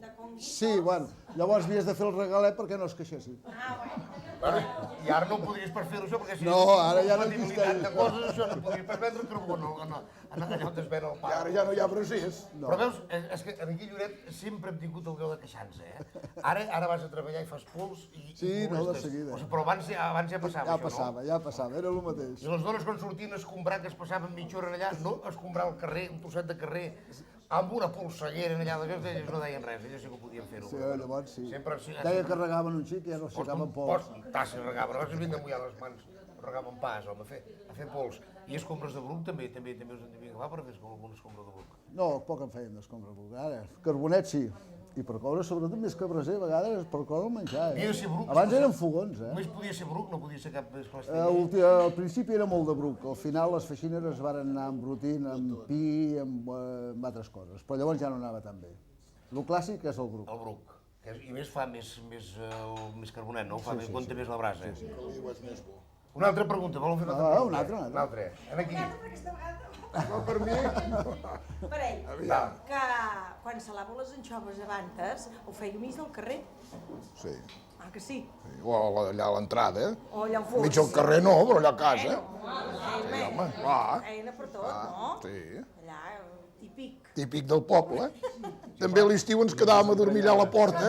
De Conguito? Sí, bueno, llavors havies de fer el regalet perquè no es queixessin. Ah, bueno. Bueno, i ara no podries per fer-ho això, perquè si No, ara ja no compatibilitat existeix. de coses, això no podries per vendre carbó, allà on es ven el I pa. ara ja no hi ha brasers. Però veus, és que aquí a Lloret sempre hem tingut el grau de queixar-nos, Ara vas a treballar i fas pols i Sí, no, de molestes. seguida. O sigui, però abans ja passava això, no? Ja passava, era el mateix. I les dones quan sortien a escombrar, que es passaven mitja hora allà, no a escombrar el carrer, un trosset de carrer, amb una polseguera allà, elles no deien res, elles sí que ho podien fer-ho. Sí, llavors sí. Sempre, Deia que regaven un xic i ja no aixecaven pols. Tassi regaven, abans havien de mullar les mans, regaven pas, home, a fer pols. I escombres de bruc també us en devien agafar per fer alguna escombra de bruc. No, poc en feien d'escombra vulgar, ara. Carbonet sí. I per coure, sobretot més que braser, a vegades per coure el menjar. Havia de ser bruc. Abans eren fogons, Només podia ser bruc, no podia ser cap més plàstic. Al principi era molt de bruc, al final les feixines es van anar embrutint amb pi, amb altres coses, però llavors ja no anava tan bé. El clàssic és el bruc. El bruc. I més fa més carbonet, no? Fa més, compta més la brasa. Una altra pregunta, voleu fer una altra pregunta? Una altra. Aquí. Aquesta vegada No per mi. per ell, Aviam. que quan salàveu les anxoves abans, ho fèieu mig del carrer. Sí. Ah, que sí? O allà a l'entrada. O allà al fons. Mig al carrer no, però allà a casa. Sí, home, clar. Feina per tot, no? Sí. Allà, típic. Típic del poble. També a l'estiu ens quedàvem a dormir allà a la porta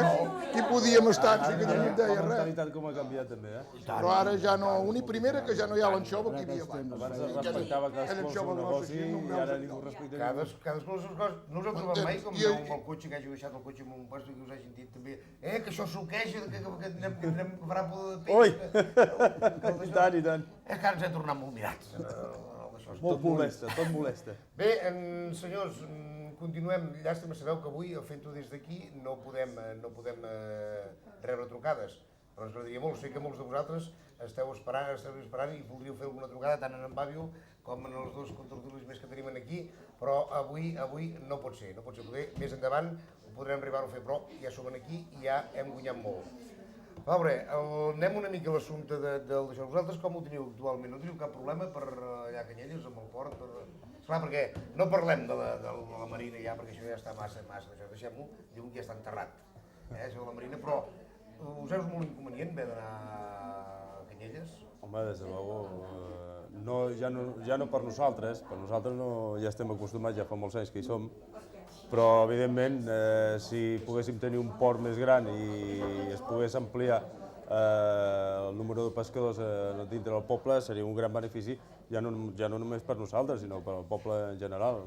i podíem estar, sí que ningú en deia La res. mentalitat com ha canviat també, Però ara ja no, una primera que ja no hi ha l'anxova que hi havia abans. Abans es respectava cadascú el seu negoci i ara ningú respecta ningú. Cadascú les seves coses. No us heu trobat mai com amb el cotxe, que hagi deixat el cotxe en un lloc i que us hagin dit també que això suqueja, que anem a farà poder de peix. Ui! I tant, i tant. És que ara ens hem tornat molt mirats. Tot molesta. Bé, senyors, continuem. Llàstima, sabeu que avui, fent-ho des d'aquí, no podem rebre trucades. Però ens agradaria molt. Sé que molts de vosaltres esteu esperant i voldríeu fer alguna trucada, tant en Fabio com en els dos contertulis més que tenim aquí, però avui no pot ser. Poder, més endavant ho podrem arribar a fer, però ja som aquí i ja hem guanyat molt. A veure, anem una mica a l'assumpte d'això. Vosaltres com ho teniu actualment? No teniu cap problema per allà a Canyelles, amb el port? Esclar, perquè no parlem de la Marina ja, perquè això ja està massa, això deixem-ho, diuen que ja està enterrat, això de la Marina, però us veus molt inconvenient haver d'anar a Canyelles? Home, des de luego, ja no per nosaltres ja estem acostumats, ja fa molts anys que hi som, però evidentment si poguéssim tenir un port més gran i es pogués ampliar el número de pescadors dintre del poble seria un gran benefici, ja no només per nosaltres, sinó per al poble en general.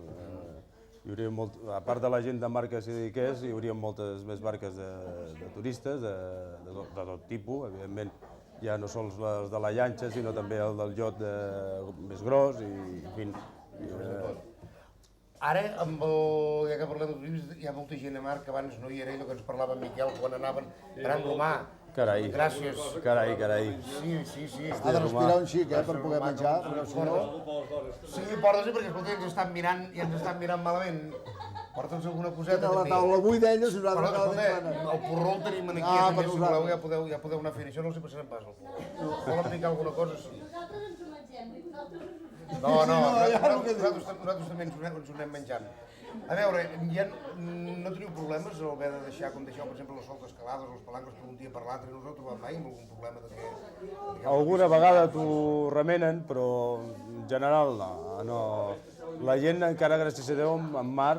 Hi hauria a part de la gent de mar que s'hi dediqués, hi hauria moltes més barques de turistes, de tot tipus, evidentment. Ja no sols les de la llanxa, sinó també el del iot més gros i, en fi... Ara, ja que parlem de turismes, hi ha molta gent a mar que abans no hi era, allò que ens parlava en Miquel quan anaven gran romà. Carai. Gràcies. Carai. Sí. Ha de respirar un xic, per poder menjar, però si no... Sí, porta-s'hi perquè, escolta, ens estan mirant i ens estan mirant malament. Porta'ns alguna coseta. Tenen la taula buida ells i Però, nosaltres escolta, el porró el tenim aquí, també, si voleu, ja podeu anar fent. Això no els hi passarem pas, el porró. Volen picar alguna cosa, sí. Nosaltres ens ho mengem, nosaltres... No, nosaltres també ens ho anem menjant. A veure, ja no teniu problemes a haver de deixar, com deixeu, per exemple, les soltes calades, els palangres per un dia per l'altre, no us heu trobat mai amb algun problema de que... Alguna vegada t'ho remenen, però en general no. La gent, encara gràcies a Déu, en mar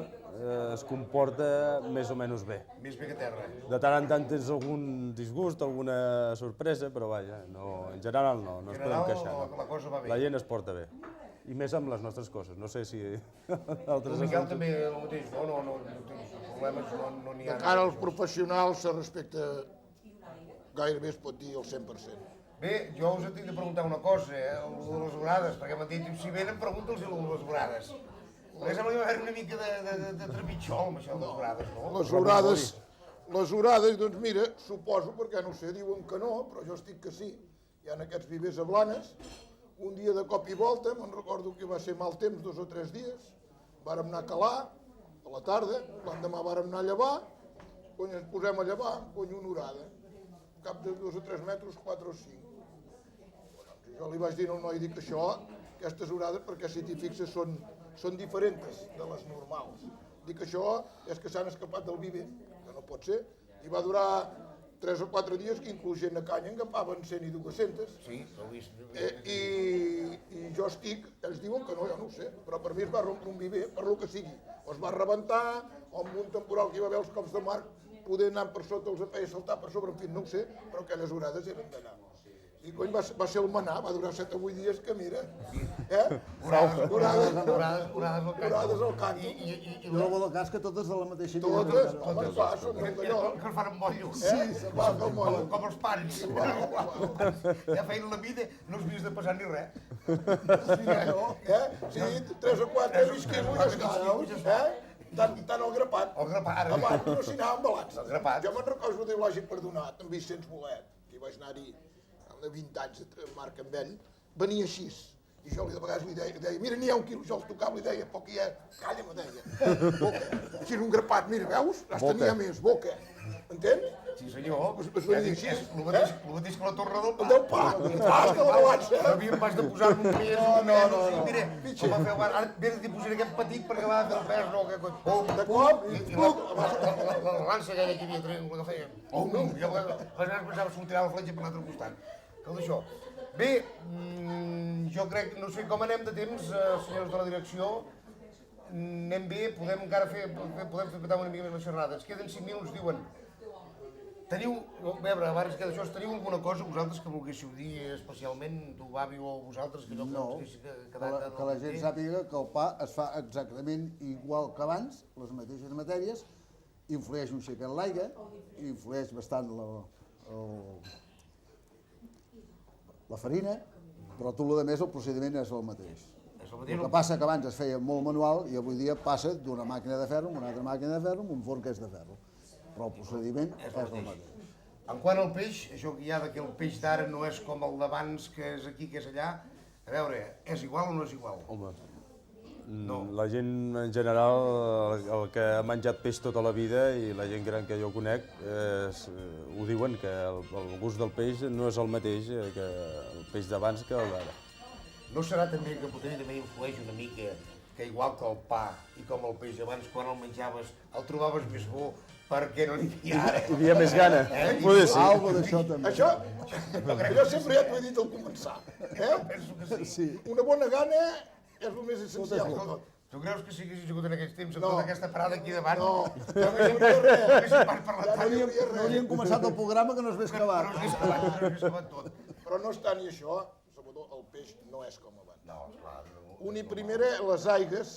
es comporta més o menys bé. Més bé que terra. De tant en tant tens algun disgust, alguna sorpresa, però vaja, en general no ens podem queixar. La cosa va bé. La gent es porta bé. I més amb les nostres coses, no sé si altres... El Miquel també el mateix, no tens problemes, no n'hi ha... De cara als professionals se respecta, gairebé es pot dir el 100%. Bé, jo us tinc de preguntar una cosa, de les horades, perquè m'han dit, si venen, pregunta'ls de les horades. Perquè sembla que va haver una mica de trepitjol amb això de les horades, no? Les horades, doncs mira, suposo, perquè no sé, diuen que no, però jo estic que sí. Hi ha aquests vivers a Blanes, un dia de cop i volta, me'n recordo que va ser mal temps, 2 o 3 dies, vàrem anar a calar, a la tarda, l'endemà vàrem anar a llevar, quan ens posem a llevar, una horada, cap de 2 o 3 metres, 4 o 5. Jo li vaig dir al noi, dic això, aquestes horades, perquè si t'hi fixes són diferents de les normals. Dic això és que s'han escapat del viver, que no pot ser, i va durar 3 o 4 dies que inclús gent a canya agafaven 100 i 200. Sí, ho he vist. I jo estic, ells diuen que no, jo no ho sé, però per mi es va rompre un viver, per lo que sigui. O es va rebentar, o amb un temporal que hi va haver els cops de mar, poder anar per sota els feia saltar per sobre, en fi, no ho sé, però aquelles horades eren d'anar. I cony, va ser el manar, va durar 7 o 8 dies que mira. Horades al canto. I el bo del cas que totes de la mateixa Totes, home, clar, són d'allò. Que els fan amb mollo. Sí, se'n va com molt. Com els pares. Ja feien la vida, no els havies de passar ni res. Sí, 3 o 4 visquimos tant el grapat. El grapat. Abans no s'hi anava amb balança. El grapat. Jo me'n recordo de l'hagi perdonat, en Vicenç Bolet, que hi vaig anar-hi de 20 anys de marca amb ell, venia així. I jo de vegades li deia, mira, n'hi ha 1 quilo, jo el tocava, li deia, poc hi ha, calla, me deia. Boca. Així un grapat, mira, veus? Hasta n'hi ha més, boca. Entens? Sí, senyor. Es venia així. El mateix que la torre del pa. Del pa, que la balança. No havíem pas de posar-me un pes, no. Mira, com va fer el bar, ara vés a posar aquest petit perquè va fer el pes, no, que coi. De cop, I la balança aquella que hi havia triangle que fèiem. I aleshores pensava sortirà la fletxa per l'altre costat. Cal d'això. Bé, jo crec, no sé com anem de temps, senyors de la direcció. Anem bé, podem encara fer petar una mica més la xerrada. Ens queden 5 minuts, diuen. Teniu, a veure, abans que d'això, teniu alguna cosa vosaltres que volguéssiu dir especialment, tu, Babi, o vosaltres, que allò que No, ens hagués quedat... que la gent sàpiga que el pa es fa exactament igual que abans, les mateixes matèries, influeix un xic en l'aigua, influeix bastant la farina, però tot el més el procediment és el mateix. El que passa que abans es feia molt manual i avui dia passa d'una màquina de ferro a una altra màquina de ferro amb un forn que és de ferro. Però el procediment és el mateix. En quant al peix, això que hi ha que el peix d'ara no és com el d'abans, que és aquí, que és allà, a veure, és igual o no és igual? Home, la gent en general, el que ha menjat peix tota la vida i la gent gran que jo conec, ho diuen que el gust del peix no és el mateix que el peix d'abans que el d'ara. No serà també que potser també influeix una mica que igual que el pa i com el peix abans, quan el menjaves, el trobaves més bo perquè no n'hi havia ara? Hi havia més gana, poder ser. Algo d'això també. Això, jo sempre ja t'ho he dit al començar. Penso que sí. Una bona gana és el més essencial de tot. Tu creus que si haguessis jugat en aquells temps amb tota aquesta parada aquí davant? No. No haguéssim pas parlat tant. No hauríem començat el programa que no es ve acabat. Tot. Però no està ni això, sobretot el peix no és com abans. No, esclar, no. Un i primera, les aigues,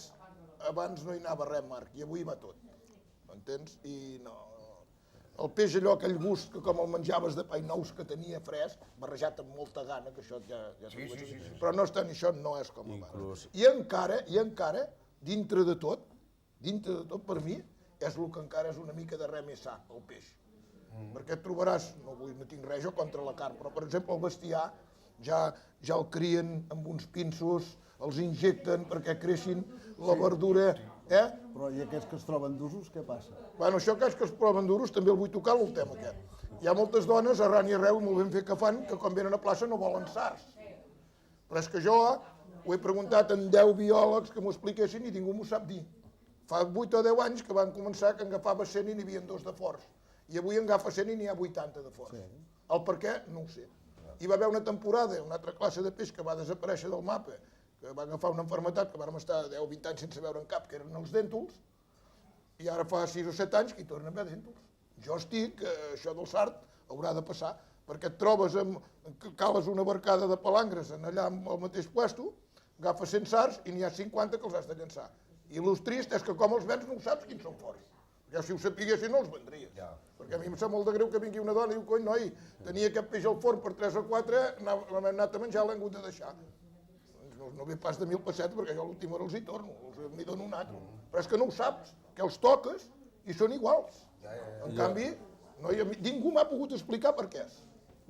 abans no hi anava res, Marc, i avui va tot. M'entens? I no... El peix, allò, aquell gust que com el menjaves de pa i nous que tenia fresc, barrejat amb molta gana, que això ja Sí. Però no està ni això, no és com abans. Inclús. I encara, dintre de tot, per mi, és el que encara és una mica de res més sa, el peix. Perquè et trobaràs, no tinc res jo contra la carn, però per exemple el bestiar ja el crien amb uns pinços, els injecten perquè creixin la verdura, Però i aquests que es troben d'usos, què passa? Bueno, això que és que es proven duros també el vull tocar, el tema aquest. Hi ha moltes dones arran i arreu, molt ben fet que fan, que quan venen a plaça no volen sards. Però és que jo ho he preguntat amb 10 biòlegs que m'ho expliquessin i ningú m'ho sap dir. Fa 8 o 10 anys que van començar que en agafava 100 i n'hi havia 2 de forts. I avui en agafa 100 i n'hi ha 80 de forts. El per què? No ho sé. Hi va haver una temporada, una altra classe de peix que va desaparèixer del mapa, que va agafar una malaltia que vàrem estar 10 o 20 anys sense veure en cap, que eren els dèntols, i ara fa 6 o 7 anys que hi tornen a haver dèntols. Jo estic, això del sard haurà de passar, perquè et trobes que cales una barcada de palangres allà al mateix puesto, agafes 100 sards i n'hi ha 50 que els has de llançar. I el trist és que com els vens no ho saps quins són forts. Perquè si ho sapiguessin no els vendries. Perquè a mi em sap molt de greu que vingui una dona i diu, cony, noi, tenia aquest peix al forn per 3 o 4, l'hem anat a menjar, l'hem hagut de deixar. No ve pas de 1.000 pessetes perquè jo l'última hora els hi torno, n'hi dono un altre. Però és que no ho saps, que els toques i són iguals. En canvi, ningú m'ha pogut explicar per què és.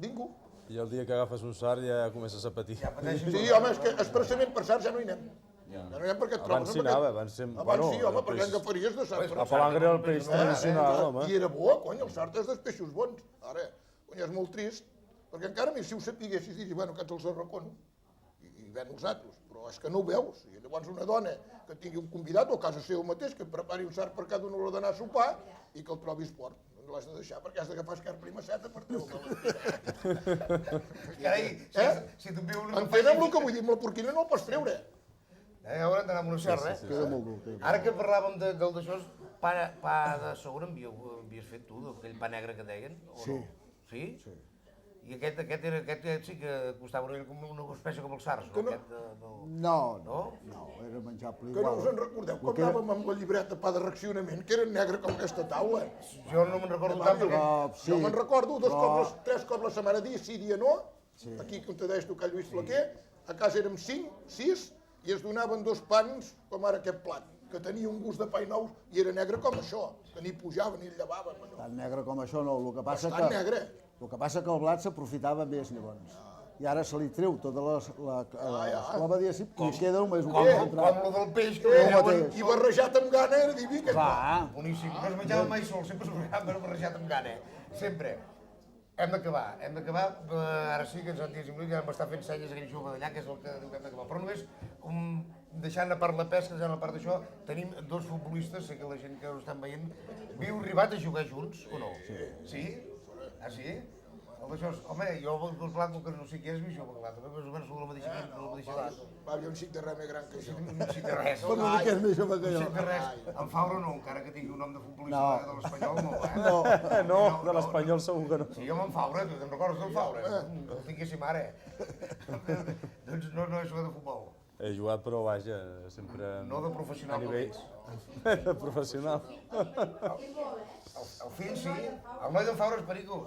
Ningú. I el dia que agafes un sard ja comences a patir. Sí, home, és que expressament per sard ja no hi anem. Ja no hi anem perquè et trobes... Abans s'hi anava, abans sempre... Abans sí, home, perquè agafaries de sard. La palangre era el peix tradicional, home. I era bo, cony, el sard és dels peixos bons. Ara, cony, és molt trist, perquè encara més si ho sapiguessis, diries, bueno, aquests els arracono. I ven els altres, però és que no ho veus. I llavors una dona que tingui un convidat o a casa seu mateix, que prepari un sard per cada una hora d'anar a sopar i que el trobis fort. No l'has de deixar perquè has d'agafar escar primaceta per treure-la. Carai, si tu viu una... Entenem el que vull dir, amb la porquina no el pots treure. Haurem d'anar amb una serra, Queda molt dur. Ara que parlàvem d'això, pa de segona havies fet tu, aquell pa negre que deien? Sí. Sí? Sí. I aquest sí que costava una espècie com els sards, no? No, era menjable Que no igual. us en recordeu quan anàvem amb la llibreta pa de racionament, que era negre com aquesta taula? Jo no me'n recordo tant perquè... Jo me'n recordo 2 cops, 3 cops la setmana, dia sí, dia no. Aquí, que te deies tu, que Lluís Flaquer, a casa érem 5, 6, i es donaven 2 pans, com ara aquest plat, que tenia un gust de pa i nous, i era negre com això, que ni pujava ni llevàvem. Tan negre com això no, el que passa Bastant negre. El que passa que el blat s'aprofitava més llavors. I ara se li treu tota l'esclava, diguéssim, i queda només un Com concentrat. lo del peix, que El ho mateix. I barrejat amb gana era diví, aquest pa. Clar, boníssim. No es menjava mai sol, sempre s'ho menjava barrejat amb gana, sempre. Hem d'acabar, ara sí que ens han dit, ja m'està fent senyes aquell jove d'allà, que és el que diu que hem d'acabar. Però només, deixant a part la pesca, deixant a part d'això, tenim 2 futbolistes, sé que la gent que ho estan veient, viu arribat a jugar junts, o no? Sí? Ah, sí? Home, jo el blanc, que no sé què és, jo el blanc, també més o menys la mateixa edat. Va, havia un xic de res més gran que jo. Un xic de res. per una mica és més jove que Un jo. xic de res. En Faura no, encara que tingui un nom de futbolista de l'Espanyol, no, No, de l'Espanyol segur que no. Sí, home, en Faura, tu te'n recordes del Faura? El tinguéssim ara. Doncs no és jugar de futbol. He jugat, però vaja, sempre... No de professional, A nivell... no. De professional. El fill, sí. El noi d'en Faura és perico.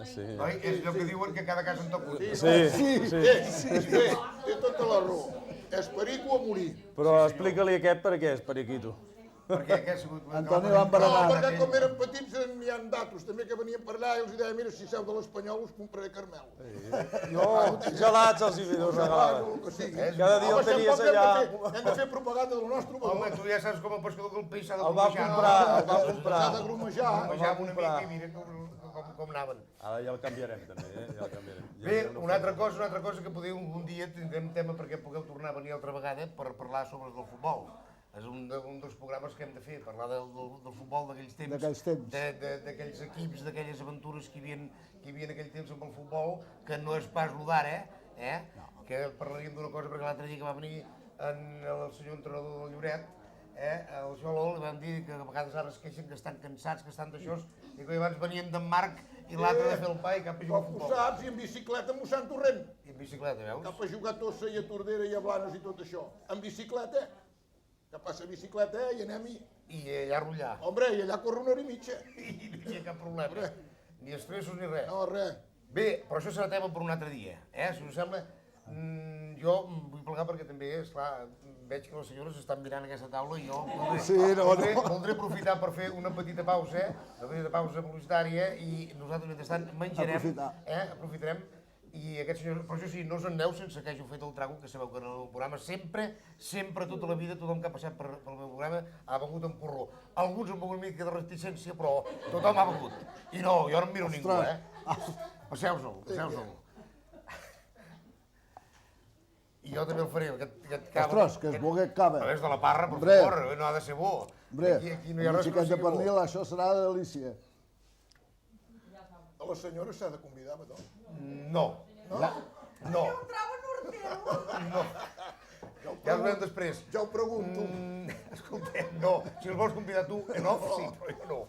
Sí. Noi, és allò que diuen que cada casa en toca un. Sí. Té tota la raó. És perico a morir. Però explica-li aquest per què és periquito. Perquè què ha sigut? Antoni No, l'embaranat. perquè com eren petits n'hi ha datos, també que venien per allà i els deia, mira, si seu de l'Espanyol us compraré caramel. Gelats els individus regalaven. El que sigui. Cada dia el Home, tenies tampoc allà. hem de fer propaganda del nostre Home, valor. tu ja saps com a pescador que el peix s'ha de El va comprar. S'ha de grumejar. Grumejar una mica i mira com anaven. Ara ja el canviarem, també, ja el canviarem. Bé, una altra cosa que podeu un dia tindrem tema perquè pugueu tornar a venir altra vegada per parlar sobre el futbol. És un dels programes que hem de fer, parlar del futbol d'aquells temps. D'aquells temps. D'aquells equips, d'aquelles aventures que hi havia en aquell temps amb el futbol, que no és pas el d'ara, que parlaríem d'una cosa, perquè l'altre dia que va venir el senyor entrenador del Lloret, el Jolol, li vam dir que a vegades ara es queixen que estan cansats, que estan d'això, i que abans venien d'en Marc i l'altre de fer el pa i cap a jugar a Ho futbol. saps, i en bicicleta amb Sant Torrent. I en bicicleta, veus? Cap a jugar a Tossa i a Tordera i a Blanes i tot això. En bicicleta. Que passa bicicleta i anem-hi. I allà a rotllar. Hombre, i allà corre una hora i mitja. I no hi ha cap problema. Ni estressos ni res. No, res. Bé, però això serà tema per un altre dia, Si us sembla, jo vull plegar perquè també, esclar, veig que les senyores estan mirant aquesta taula i jo voldré aprofitar per fer una petita pausa publicitària i nosaltres mentrestant menjarem, aprofitarem i aquests senyors, però això sí, no us en aneu sense que hàgiu fet el trago, que sabeu que en el programa sempre, tota la vida, tothom que ha passat pel meu programa ha begut en porró. Alguns amb una mica de reticència, però tothom ha begut. I no, jo no em miro ningú, Passeu-se'l. I jo també el faré, aquest cava... Ostres, que es vulgui cava. A més de la parra, per favor, no ha de ser bo. Hombre, aquí no hi ha un res que no xiquet de sigui bo. pernil, això serà de delícia. A la senyora s'ha de convidar, Badó. No. No. Ho trobo norteu. Ja ho veurem després. Ja ho pregunto. Escoltem, no. Si els vols convidar tu, en off, sí, però jo no.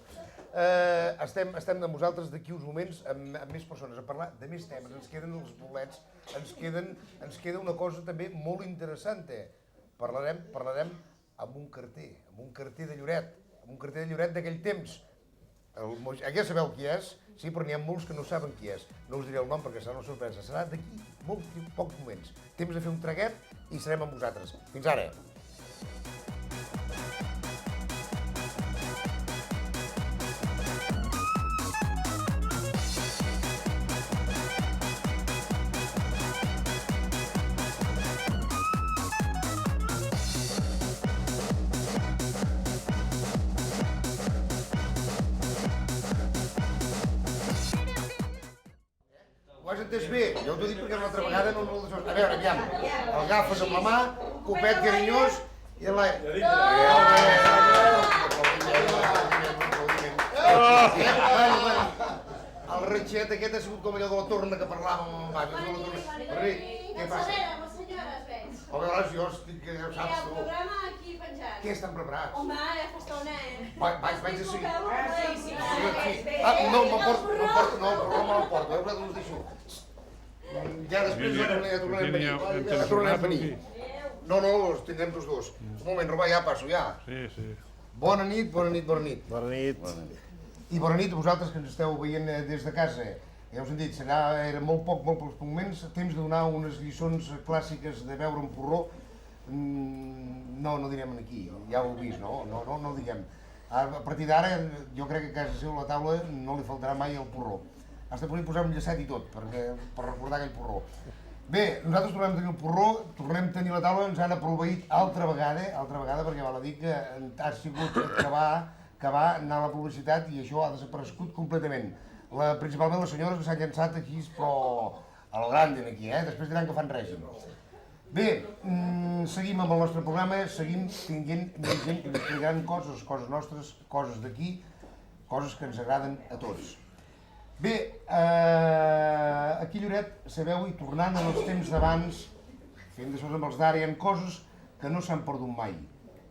Estem amb vosaltres d'aquí uns moments amb més persones a parlar de més temes. Ens queden els bolets, ens queda una cosa també molt interessant. Parlarem amb un carter de Lloret, d'aquell temps. Aquí ja sabeu qui és, sí, però n'hi ha molts que no saben qui és. No us diré el nom perquè serà una sorpresa. Serà d'aquí pocs moments. Temps de fer un traguet i serem amb vosaltres. Fins ara. Ho has entès bé? Jo t'ho dic perquè una altra vegada no el deixo. A veure, aviam, el agafes amb la mà, copet carinyós i en l'aire. El ratxet aquest ha sigut com allò de la torna que parlàvem amb el Mavi. Què passa? La senyora es veig. A veure, jo estic, ja ho saps El tu. programa aquí penjat. Què estan preparats? Home, ja fa estona, Vaig a seguir. Sí. No, el porró me l'emporto, us deixo. Ja després ja tornarem a venir. No, els tindrem tots dos. Un moment, Romà, ja passo, ja. Sí. Bona nit. I bona nit a vosaltres que ens esteu veient des de casa. Ja us hem dit, era molt pocs moments, temps de donar unes lliçons clàssiques de beure un porró. No direm aquí, ja ho heu vist, no? No ho diguem. A partir d'ara, jo crec que a casa seu a la taula no li faltarà mai el porró. Hasta podem posar un llacet i tot, per recordar aquell porró. Bé, nosaltres tornem a tenir el porró, tornem a tenir la taula, ens han aproveït altra vegada, perquè val a dir que ha sigut acabar anar a la publicitat i això ha desaparegut completament. Principalment les senyores que s'han llançat aquí, però a lo grande aquí, després diran que fan règim. Bé, seguim amb el nostre programa, seguim tinguent més gent que ens explicaran coses nostres, coses d'aquí, coses que ens agraden a tots. Bé, aquí a Lloret, sabeu, i tornant als temps d'abans, fent d'això amb els d'ara, hi ha coses que no s'han perdut mai.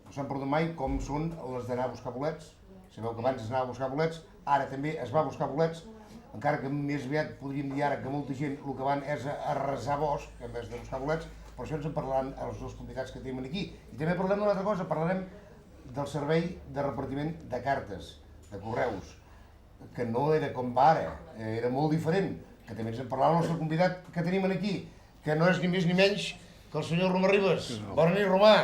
No s'han perdut mai, com són les d'anar a buscar bolets. Sabeu que abans es anava a buscar bolets, ara també es va a buscar bolets, encara que més aviat podríem dir ara que molta gent el que van és a arrasar bosc, en vez de buscar bolets, però això ens en parlaran els dos convidats que tenim aquí. I també parlem d'una altra cosa, parlarem del servei de repartiment de cartes, de correus, que no era com va ara, era molt diferent, que també ens en parlarà el nostre convidat que tenim aquí, que no és ni més ni menys que el senyor Romà Ribas. Bona nit, Romà.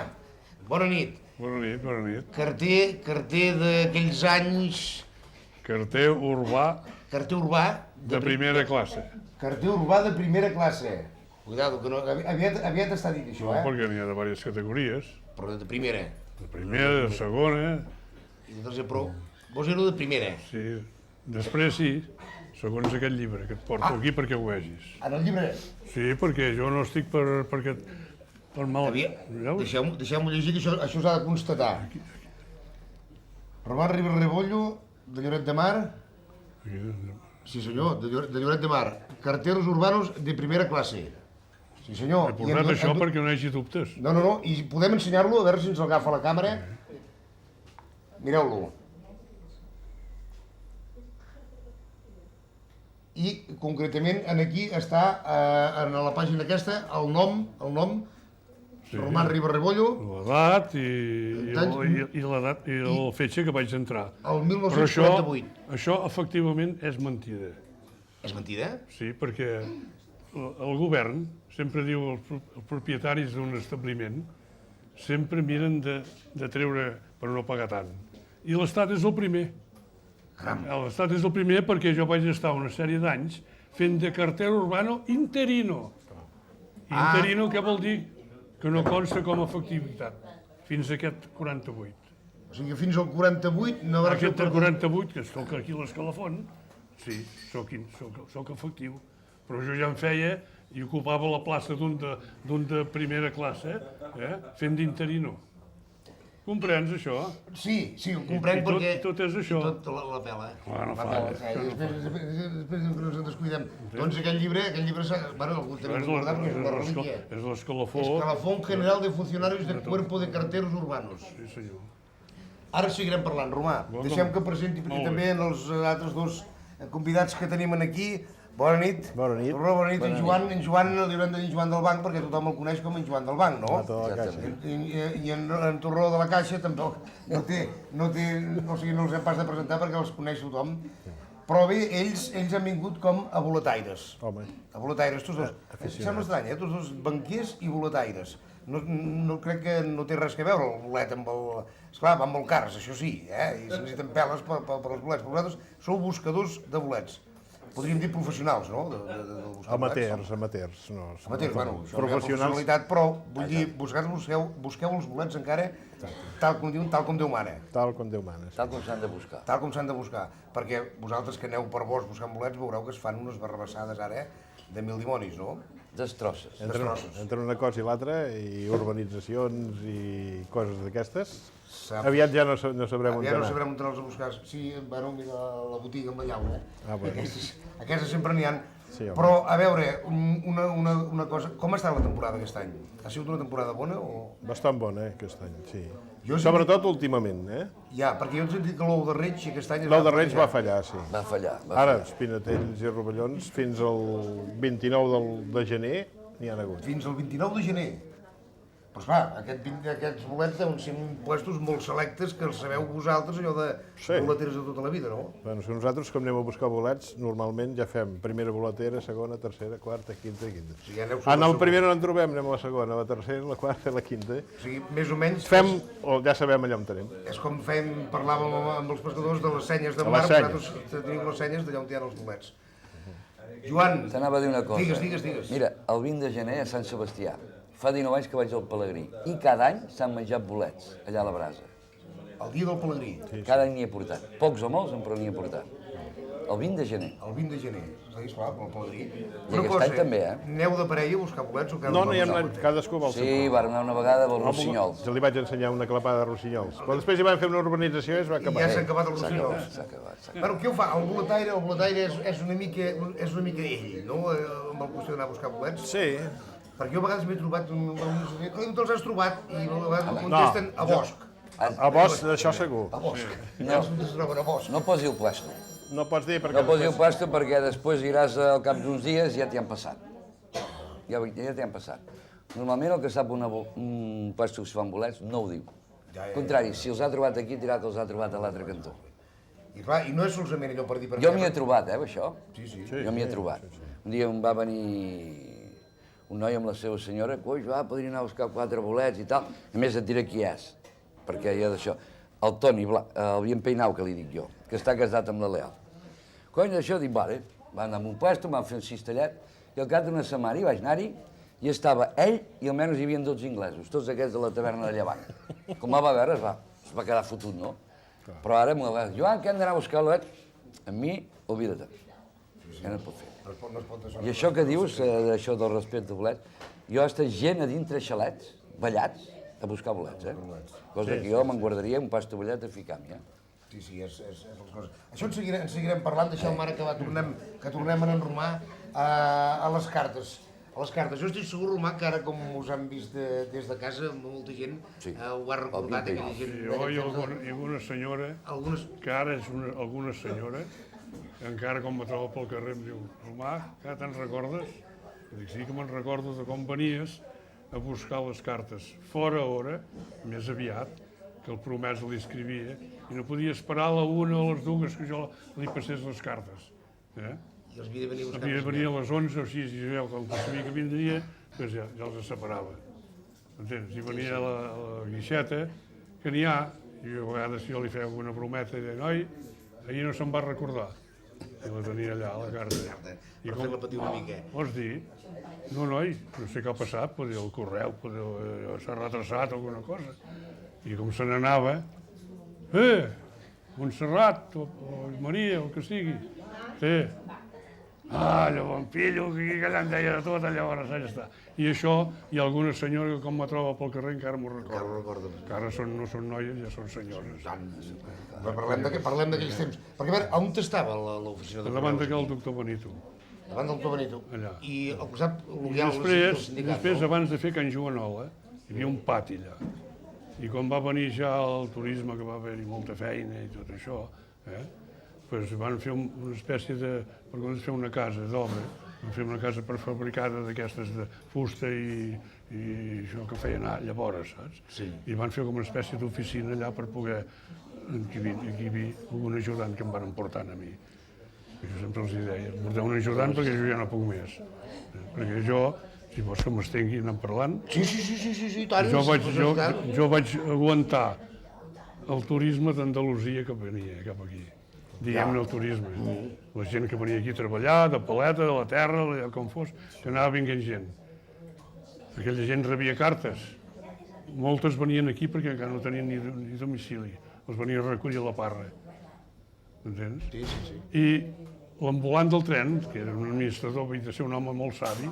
Bona nit. Bona nit. Carter d'aquells anys... Carter urbà de primera classe. Carter urbà de primera classe. Cuidado, que no, aviat està dit això, Perquè n'hi ha de diverses categories. Però de primera. De primera, de segona... I de tercera, però vos era de primera. Sí. Després sí, segons aquest llibre, que et porto aquí perquè ho vegis. En el llibre? Sí, perquè jo no estic per mal... Deixeu-m'ho llegir, que això s'ha de constatar. Romà Ribas Rebollo, de Lloret de Mar. Sí senyor, de Lloret de Mar. Carteros urbanos de primera clase. Sí, senyor. He posat això perquè no hi hagi dubtes. No, i podem ensenyar-lo, a veure si ens agafa la càmera. Mireu-lo. I concretament aquí està, en la pàgina aquesta, el nom, Roman Riba-Rebollo, L'edat i l'edat i el fetge que vaig entrar. el Però 1948. això efectivament és mentida. És mentida? Sí, perquè el govern sempre diu els propietaris d'un establiment sempre miren de treure per no pagar tant. I l'Estat és el primer. L'Estat és el primer perquè jo vaig estar una sèrie d'anys fent de cartero urbano interino. Interino què vol dir? Que no consta com a efectivitat, fins a aquest 48. O sigui, fins al 48 no va Aquest 48, que es toca aquí l'escalafon, sí, soc efectiu, però jo ja en feia i ocupava la plaça d'un de primera classe, fent d'interino. Comprens això? Sí, ho comprenc perquè... I tot és això. I tot la pela. Bueno, La pela, després que no ens en descuidem. Doncs aquell llibre, bueno, algú tenim que recordar perquè és una relíquia. És l'escalafó. Escalafón General de Funcionarios del Cuerpo de Carteros Urbanos. Sí, senyor. Ara seguirem parlant, Romà. Deixem que presenti també els altres dos convidats que tenim aquí. Bona nit. Bona nit. Bona nit. En Joan li haurem de dir Joan del Banc perquè tothom el coneix com en Joan del Banc, no? I en Torró de la Caixa tampoc no els hem pas de presentar perquè els coneix tothom. Però bé, ells han vingut com a boletaires. Home. A boletaires, tots dos. Sembla estrany, tots dos banquiers i boletaires. No crec que no té res a veure el bolet amb el... Esclar, van molt cars, això sí, i se necessiten peles per als bolets. Però vosaltres sou buscadors de bolets. Podríem dir professionals, no? Amateurs. Amateurs, bueno, això hi ha professionalitat, però vull dir, busqueu els bolets encara tal com Déu mana. Tal com Déu mana. Tal com s'han de buscar. Tal com s'han de buscar, perquè vosaltres que aneu per bosc buscant bolets veureu que es fan unes barrabassades ara de mil dimonis, no? Destrosses. Entre una cosa i l'altra, i urbanitzacions i coses d'aquestes, aviat ja no sabrem on anar. Ja no sabrem on anar-los a buscar. Sí, bueno, mira la botiga amb la llauna. Aquestes sempre n'hi ha. Però, a veure, una cosa, com ha estat la temporada aquest any? Ha sigut una temporada bona o...? Bastant bona, aquest any, sí. Sobretot últimament, Ja, perquè jo he sentit que l'ou de Reig aquest any... L'ou de Reig va fallar, sí. Va fallar. Ara, els pinetells i rovellons, fins al 29 de gener n'hi ha hagut. Fins al 29 de gener? Doncs clar, aquests bolets deuen ser puestos molt selectes que els sabeu vosaltres, allò de boleteres de tota la vida, no? Bueno, si nosaltres, com anem a buscar bolets, normalment ja fem primera boletera, segona, tercera, quarta, quinta i quinta. En el primer no en trobem, anem a la segona, la tercera, la quarta i la quinta. O sigui, més o menys... Ja sabem allà on tenim. És com parlàvem amb els pescadors de les senyes de mar, vosaltres teniu les senyes d'allà on hi ha els bolets. Joan... T'anava a dir una cosa. Digues. Mira, el 20 de gener a Sant Sebastià. Fa 19 anys que vaig al Pelegrí i cada any s'han menjat bolets allà a la brasa. El dia del Pelegrí? Cada any n'hi he portat. Pocs o molts, però n'hi he portat. El 20 de gener. El 20 de gener. Esclar, pel Pelegrí. I aquest any també, Aneu de parella a buscar bolets o cada no hi hem anat, cadascú vol ser. Sí, vam anar una vegada amb els rossinyols. Ja li vaig ensenyar una clapada de rossinyols. Però després hi vam fer una urbanització i es va acabar. I ja s'ha acabat els rossinyols. S'ha acabat. Però què ho fa? El boletaire és una mica ell, no? Amb el qüestió d'anar a buscar bolets. Sí. Perquè jo a vegades m'he trobat on te'ls has trobat i a vegades contesten a bosc. A bosc, d'això segur. A bosc. A bosc. No posi el plasto. No pots dir perquè... No posi el plasto perquè després iràs al cap d'uns dies i ja t'hi han passat. Ja t'hi han passat. Normalment el que sap un plasto que es fan bolets no ho diu. Al contrari, si els ha trobat aquí, dirà que els ha trobat a l'altre cantó. I clar, i no és solament allò per dir per Jo m'hi he trobat, això. Sí. Jo m'hi he trobat. Un dia em va venir un noi amb la seva senyora, coi, podria anar a buscar 4 bolets i tal. A més et diré qui és, perquè hi ha d'això. El Toni, el Bien Peinau, que li dic jo, que està casat amb la Leal. Coi, d'això dic, vale, va anar a un puesto, van fer un cistellet, i al cap d'una setmana hi vaig anar-hi, i estava ell i almenys hi havia 12 inglesos, tots aquests de la taverna de Llevant. Com va veure, es va quedar fotut, no? Però ara m'ho va dir, Joan, que hem d'anar a buscar bolet? A mi, oblida-te. Ja no es pot fer. I això que dius, això del respecte a bolets, jo he estat gent a dintre xalets, ballats, a buscar bolets, Cosa que jo me'n guardaria un pasto ballet a ficar-m'hi, Sí, és les coses. Això en seguirem parlant, deixeu-me ara que tornem a en Romà a les cartes. A les cartes. Jo estic segur, Romà, que ara com us han vist des de casa, molta gent ho ha recordat, aquella gent... Jo i alguna senyora, que ara és alguna senyora, que encara quan me trobo pel carrer em diu: Romà, que te'n recordes? I dic, sí que me'n recordo de com venies a buscar les cartes fora hora, més aviat, que el promès li escrivia, i no podia esperar a la una o a les dues que jo li passés les cartes. I els havia de venir a buscar. Havia de venir a les 11 o així, i jo, com que sabia que vindria, doncs ja els separava. Entens? I venia a la guixeta, que n'hi ha, i a vegades jo li feia alguna brometa i deia: noi, ahir no se'n va recordar. I la tenia allà, a la carta. Per fer-la patir una mica. Vols dir? No, noi, no sé què ha passat, potser el correu, potser s'ha retrasat alguna cosa. I com se n'anava, Montserrat, o Maria, o el que sigui, llavors em pillo, que allà em deia de tot, llavors allà està. I això, i alguna senyora que com me troba pel carrer encara m'ho recorda. Que ara no són noies, ja són senyores. Parlem d'aquells temps. Perquè a veure, on estava l'oficina de correus? Davant del doctor Benito. Davant del doctor Benito. Allà. I al costat l'Oriol del sindicat, després, abans de fer Can Joanola, hi havia un pati allà. I quan va venir ja el turisme, que va haver-hi molta feina i tot això, doncs van fer una espècie de... per fer una casa d'obra, van fer una casa prefabricada d'aquestes de fusta i això que feien llavors, saps? Sí. I van fer com una espècie d'oficina allà per poder equipir algun ajudant que em van portar a mi. Jo sempre els deia: porteu un ajudant perquè jo ja no puc més. Perquè jo, si vols que m'estengui anant parlant... Sí, tant. Jo vaig aguantar el turisme d'Andalusia que venia cap aquí. Diguem-ne el turisme. La gent que venia aquí a treballar, de Paleta, de la terra, com fos, que anava vinguent gent. Aquella gent rebia cartes. Moltes venien aquí perquè encara no tenien ni domicili. Els venia a recollir a la Parra. Entens? Sí. I l'ambulant del tren, que era un administrador, havia de ser un home molt savi,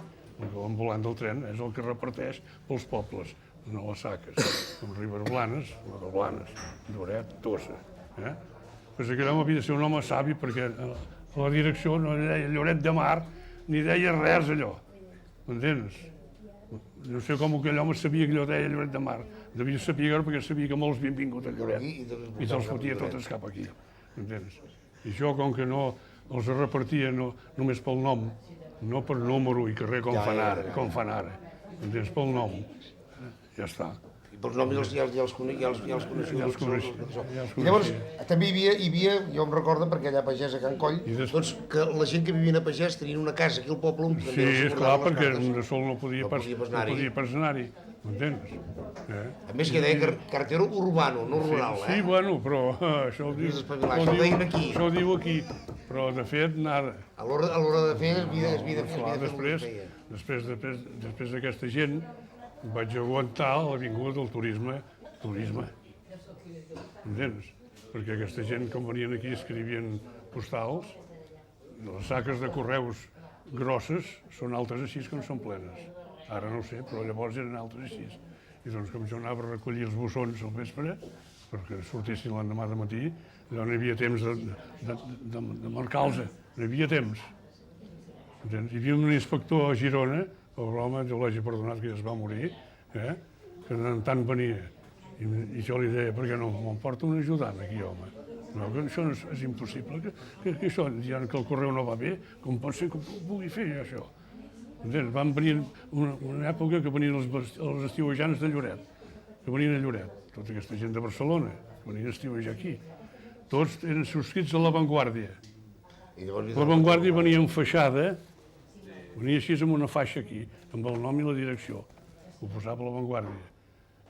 l'ambulant del tren és el que reparteix pels pobles, no les saques, com Riberblanes, Lloret, Tossa. Doncs aquell home havia de ser un home savi perquè a la direcció no deia Lloret de Mar ni deia res allò, m'entens? No sé com aquell home sabia que allò deia Lloret de Mar, devia saber perquè sabia que molts havien vingut a Lloret i te'ls fotia totes cap aquí, m'entens? I això, com que no els repartia només pel nom, no per número i carrer com fan ara, m'entens? Pel nom, ja està. Pels noms ja els coneixia. I llavors, també hi havia, jo em recordo, perquè allà a Pagès, a Can Coll, doncs que la gent que vivia a Pagès tenien una casa aquí al poble on també els esclar, perquè de sol no podia pas anar-hi, m'entens? A més que deia carretero urbano, no rural, Sí, bueno, però això ho diu aquí, però de fet, nada. A l'hora de fer es havia de fer. Després d'aquesta gent, vaig aguantar l'avinguda del turisme, entens? Perquè aquesta gent, com venien aquí, escrivien postals, les saques de correus grosses són altres així que no són plenes. Ara no ho sé, però llavors eren altres així. I doncs, com jo anava a recollir els bossons al vespre, perquè sortissin l'endemà de matí, allò no hi havia temps de marcar-los, no hi havia temps. Hi havia un inspector a Girona, l'home, Déu l'hagi perdonat, que ja es va morir, que en tant venia. I jo li deia: per què no me'n porta un ajudant aquí, home? No, que això és impossible, que això, dient que el correu no va bé, com pot ser que ho pugui fer això? Van venir una època que venien els estiuejants de Lloret, que venien a Lloret, tota aquesta gent de Barcelona, que venien a estiuejar aquí. Tots eren subscrits a La Vanguardia. La Vanguardia venia enfaixada, venia així amb una faixa aquí, amb el nom i la direcció. Ho posava a La Vanguardia.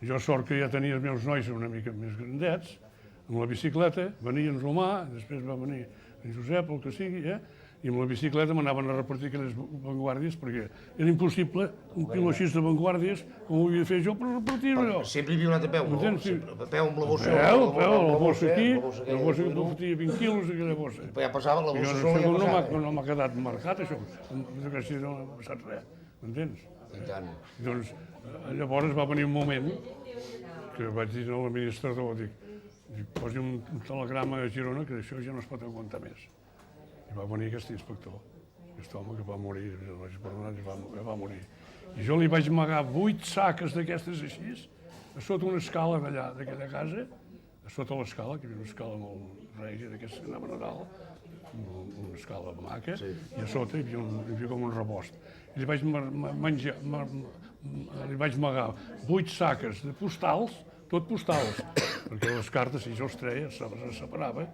Jo sort que ja tenia els meus nois una mica més grandets, amb la bicicleta, venia en Romà, després va venir en Josep, el que sigui, i amb la bicicleta m'anaven a repartir aquelles vanguardies, perquè era impossible un quilo així de vanguardies, com ho havia de fer jo, per repartir-ho allò. Sempre hi havia un altre peu, no? A peu amb la bossa. La bossa aquí, la bossa que fotia 20 quilos, aquella bossa. Ja passava la bossa sola i ja passava. No m'ha quedat marcat, això, que si no m'ha passat res, m'entens? I tant. Doncs llavors va venir un moment que vaig dir a l'administrador, dic, posi un telegrama a Girona que això ja no es pot aguantar més. I va venir aquest inspector aquest home que va morir, va morir. I jo li vaig amagar 8 saques d'aquestes així, a sota una escala d'allà, d'aquella casa, a sota l'escala, que hi havia una escala molt regia d'aquestes que anaven a dalt, una escala maca, i a sota hi havia com un rebost. I li vaig amagar 8 saques de postals, tot postals, perquè les cartes, si jo els treia, se separava,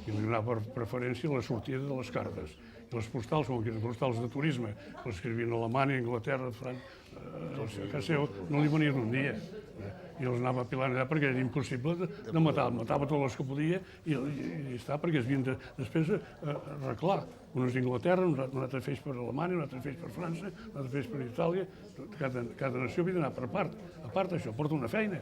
i li donava preferència a la sortida de les cartes. I les postals, com que eren postals de turisme, les escrivien a Alemanya, Anglaterra, França, a casa seu, no li venien un dia. I els anava apilant allà perquè era impossible de matar. Matava totes les que podia i està, perquè es havien de després arreglar. Unes d'Inglaterra, un altre feix per Alemanya, un altre feix per França, un altre feix per Itàlia. Cada nació havia d'anar per part. A part d'això, porta una feina.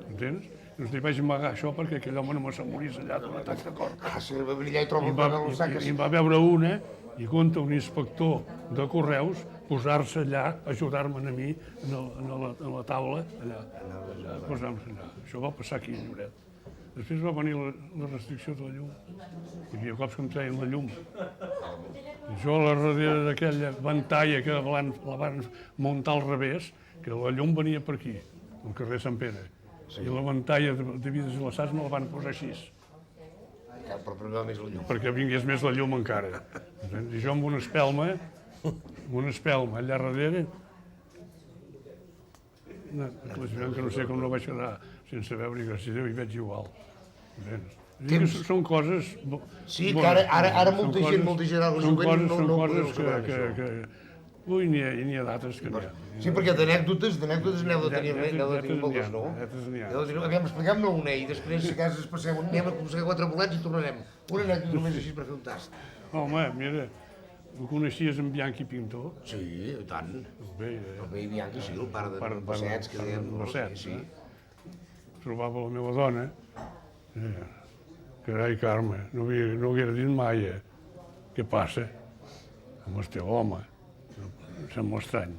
Entens? Doncs li vaig amagar això perquè aquell home no me se'n morís allà d'un atac de cor. Si va venir allà i troba les saques. I em va veure una i compta un inspector de correus posar-se allà, ajudar-me a mi en la taula, allà, posar-se allà. Això va passar aquí a Lloret. Després va venir la restricció de la llum. Hi havia cops que em treien la llum. I jo a la darrere d'aquella ventalla que la van muntar al revés, que la llum venia per aquí, al carrer Sant Pere. I la ventalla de Vides i Lassats me la van posar així. Per primer més la llum. Perquè vingués més la llum encara. I jo amb una espelma allà darrere, que no sé com no vaig quedar sense veure, i gràcies a Déu hi veig igual. Són coses... Sí, que ara molta gent al jovent no podeu saber això. Ui, n'hi ha dates que n'hi ha. Sí, perquè d'anècdotes n'heu de tenir moltes, no? Aviam, expliquem-ne una i després, si a casa es passem, anem a aconseguir 4 bolets i tornarem. Una anècdota només així per fer un tast. Home, mira, ho coneixies en Bianchi Pintor? Sí, i tant. El vell Bianchi, sí, el pare de Bassets, que deien... Bassets, sí. Trobava la meva dona, carai, Carme, no haguera dit mai, què passa amb el teu home? Sembla estrany.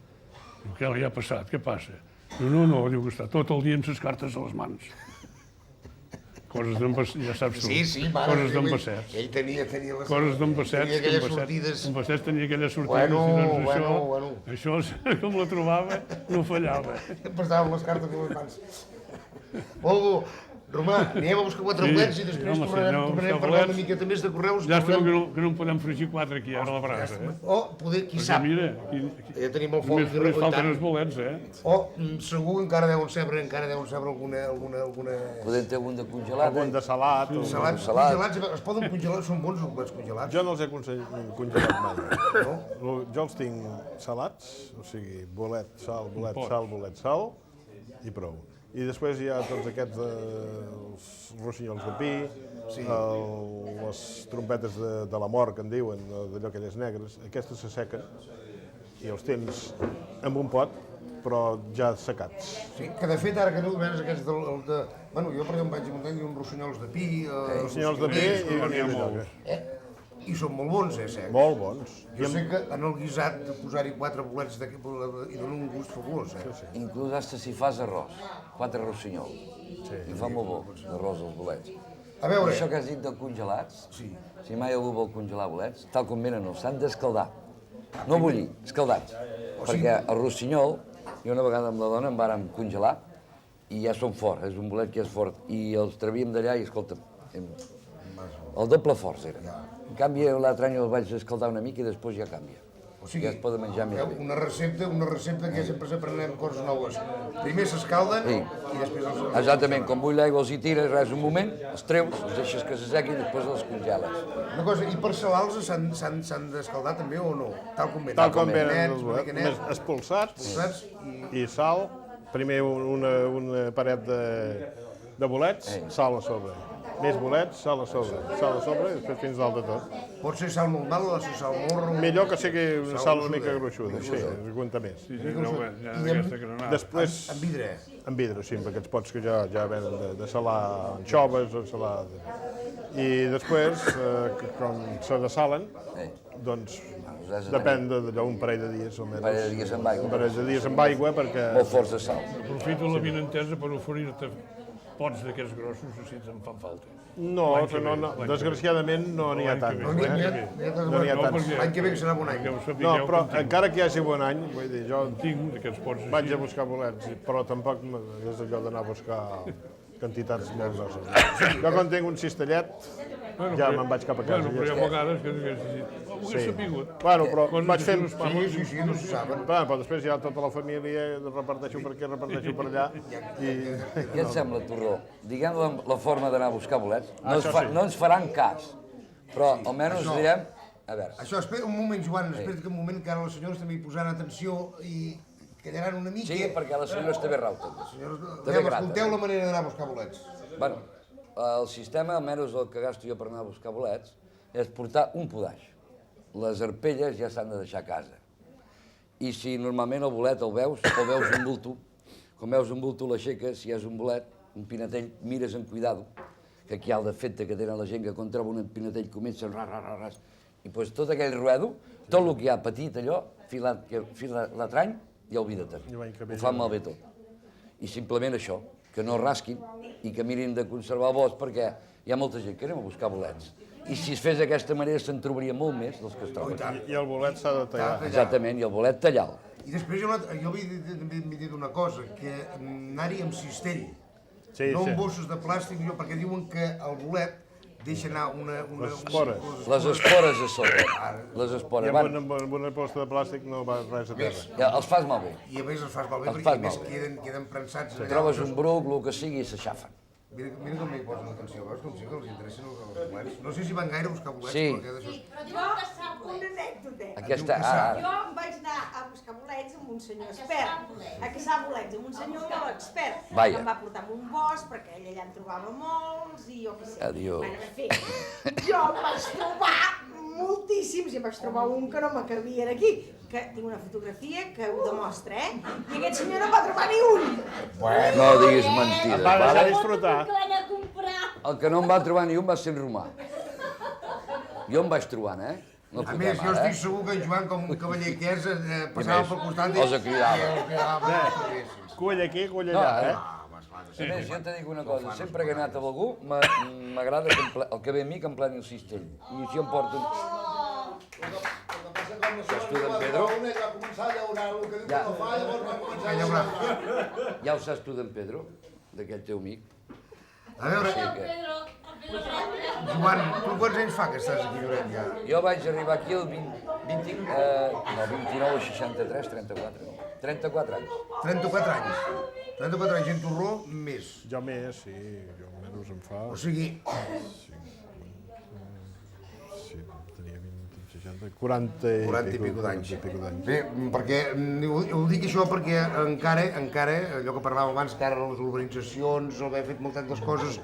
Diu, què li ha passat? Què passa? Diu, no, diu que està tot el dia amb les cartes a les mans. Coses d'en Bassets, ja saps tu. Sí, mare. Coses d'en Bassets. Ell tenia les... Coses d'en Bassets. Tenia aquelles sortides... En Bassets tenia aquelles sortides. Bueno. Això, com la trobava, no fallava. Passaven les cartes a les mans. Olgo, Romà, anem a buscar 4 bolets i després tornarem a parlar una miqueta més de correus. Llàstima que no en podem fregir 4 aquí ara a la brasa. O, poder, qui sap. Mira, ja tenim el foc. Només falten els bolets, O, segur encara deuen saber alguna... Podem ter algun de congelat, Algun de salat. Congelats, es poden congelar, són bons els bolets congelats. Jo no els he congelat mai. Jo els tinc salats, o sigui, bolet, sal, bolet, sal i prou. I després hi ha tots aquests, els rossinyols de pi, les trompetes de la mort, que en diuen, d'allò aquelles negres, aquestes s'assequen i els tens amb un pot, però ja secats. Sí, que de fet ara que no veus aquests de... Bueno, jo per exemple vaig a muntanya i uns rossinyols de pi... Rossinyols de pi i... I són molt bons, secs. Molt bons. Jo sé que en el guisat de posar-hi 4 bolets i dona un gust fabulós, Inclús hasta si fas arròs, 4 rossinyols. I fa molt bo, l'arròs dels bolets. A veure... Això que has dit de congelats, si mai algú vol congelar bolets, tal com venen, els s'han d'escaldar. No bullir, escaldats. Perquè el rossinyol, jo una vegada amb la dona em vàrem congelar i ja són forts, és un bolet que és fort. I els travíem d'allà i, escolta'm, el doble forts era. En canvi, l'altre any el vaig escaldar una mica i després ja canvia. O sigui, ja es poden menjar més bé. Una recepta que sempre s'aprenem coses noves. Primer s'escalden i després els... Exactament, com bull l'aigua els hi tires, res un moment, els treus, els deixes que s'assequin i després els congeles. Una cosa, i per salar-los s'han d'escaldar també o no? Tal com venen. Tal com venen els bolets, espolsats i sal. Primer una paret de bolets, sal a sobre. Més bolets, sal a sobre, i després fins dalt de tot. Pot ser sal normal o ser sal morro? Millor que sigui una sal una mica gruixuda, sí, aguanta més. Després... En vidre? En vidre, sí, amb aquests pots que ja venen de salar anxoves o salar... I després, com se dessalen, doncs depèn d'un parell de dies o menys. Un parell de dies amb aigua. Un parell de dies amb aigua perquè... Molt forts de sal. Aprofito la vinentesa per oferir-te pots d'aquests grossos, no sé si en fan falta. No, L'any que ve, no, l'any que desgraciadament no n'hi ha L'any que tants. ve, l'any que ve. No n'hi ha No, tants. perquè- L'any que ve que serà bon any. Que ho No, sapigueu però que en tinc. encara que hi hagi bon any, vull dir, jo Tinc d'aquests pots així. vaig a buscar bolets, però tampoc és allò d'anar a buscar quantitats molt grosses. Jo quan tinc un cistellet, ja me'n vaig cap a casa. Bueno, però hi ha vegades que ho he sapigut. Bueno, però Quan vaig fent... els pares- Sí, no s'ho saben. Però després hi ha tota la família, reparteixo per aquí, reparteixo per allà, i... Què et sembla, Torró? Diguem la forma d'anar a buscar bolets. Això sí. No ens faran cas, però almenys direm... A veure, Això, espera un moment, Joan, espera't que un moment, que ara les senyores també hi posaran atenció i callaran una mica. sí, perquè la senyora està bé rau, també. Senyores, També aviam, grata. escolteu la manera d'anar a buscar bolets. Bueno, el sistema, almenys el que gasto jo per anar a buscar bolets, és portar un podaix. Les arpelles ja s'han de deixar a casa. I si normalment el bolet el veus un bulto, quan veus un bulto l'aixeques, si és un bolet, un pinatell, mires amb cuidado, que aquí hi ha el defecte que tenen la gent que quan troba un pinatell comença ras, i doncs tot aquell ruedo, tot el que hi ha petit allò, fila l'atrany i oblida-te'n. Ho fan malbé tot. I simplement això, que no rasquin i que mirin de conservar el bosc, perquè hi ha molta gent que anem a buscar bolets. I si es fes d'aquesta manera se'n trobaria molt més dels que es troben. I el bolet s'ha de tallar. Exactament, i el bolet tallar-lo. I després jo havia dit una cosa, que anar-hi amb cistell, Sí, no sí. amb bossos de plàstic, perquè diuen que el bolet deixa anar Les espores. Les espores a sota. Les I espores. amb una posta de plàstic no va res a terra. Ja, els fas malbé. I a més els fas malbé, Els perquè fas a més malbé. queden prensats. allà. Trobes un bruc, el que sigui, i s'aixafen. Mira com hi posen atenció, veus com sí que els interessen els bolets. No sé si van gaire a buscar bolets, Sí. però que d'això... Jo, una anècdota. Aquesta, que sap. Jo em vaig anar a buscar bolets amb un senyor expert, a caçar bolets amb un senyor molt expert. Vaja. Em va portar a un bosc, perquè ell allà en trobava molts, i jo què sé. Adiós. Bueno, en fi, jo em vaig trobar moltíssims, i em vaig trobar un que no m'acabia aquí, que tinc una fotografia que ho demostra, I aquest senyor no en va trobar ni un. No diguis mentides, Va deixar vale? disfrutar. Que van a comprar. El que no em va trobar ni un va ser en Romà. Jo em vaig trobant, No A fotem més, jo ara, estic segur que en Joan, com un cavaller que és, passava pel costat i... Els cridava. i els cridava. Cull aquí, cull No, allà, A més, jo te dic una cosa, sempre que he anat amb algú, m'agrada el que ve a mi que em pleni el cistell. I així em porto... Saps tu d'en Pedro? Ja ho saps tu d'en Pedro, d'aquell teu amic. A veure, Pedro, Joan, tu quants anys fa que estàs aquí, Lloret, ja? Jo vaig arribar aquí el 29 o 63, 34. 34 anys. 34 anys. 34 anys en Torró, més. Jo més, sí, jo menys em fa... O sigui, Sí, tenia 20, 60, 40 40 i pico d'anys. 40 i pico d'anys. Bé, perquè ho dic això perquè encara, allò que parlàvem abans, que ara les urbanitzacions, haver fet moltes tantes coses,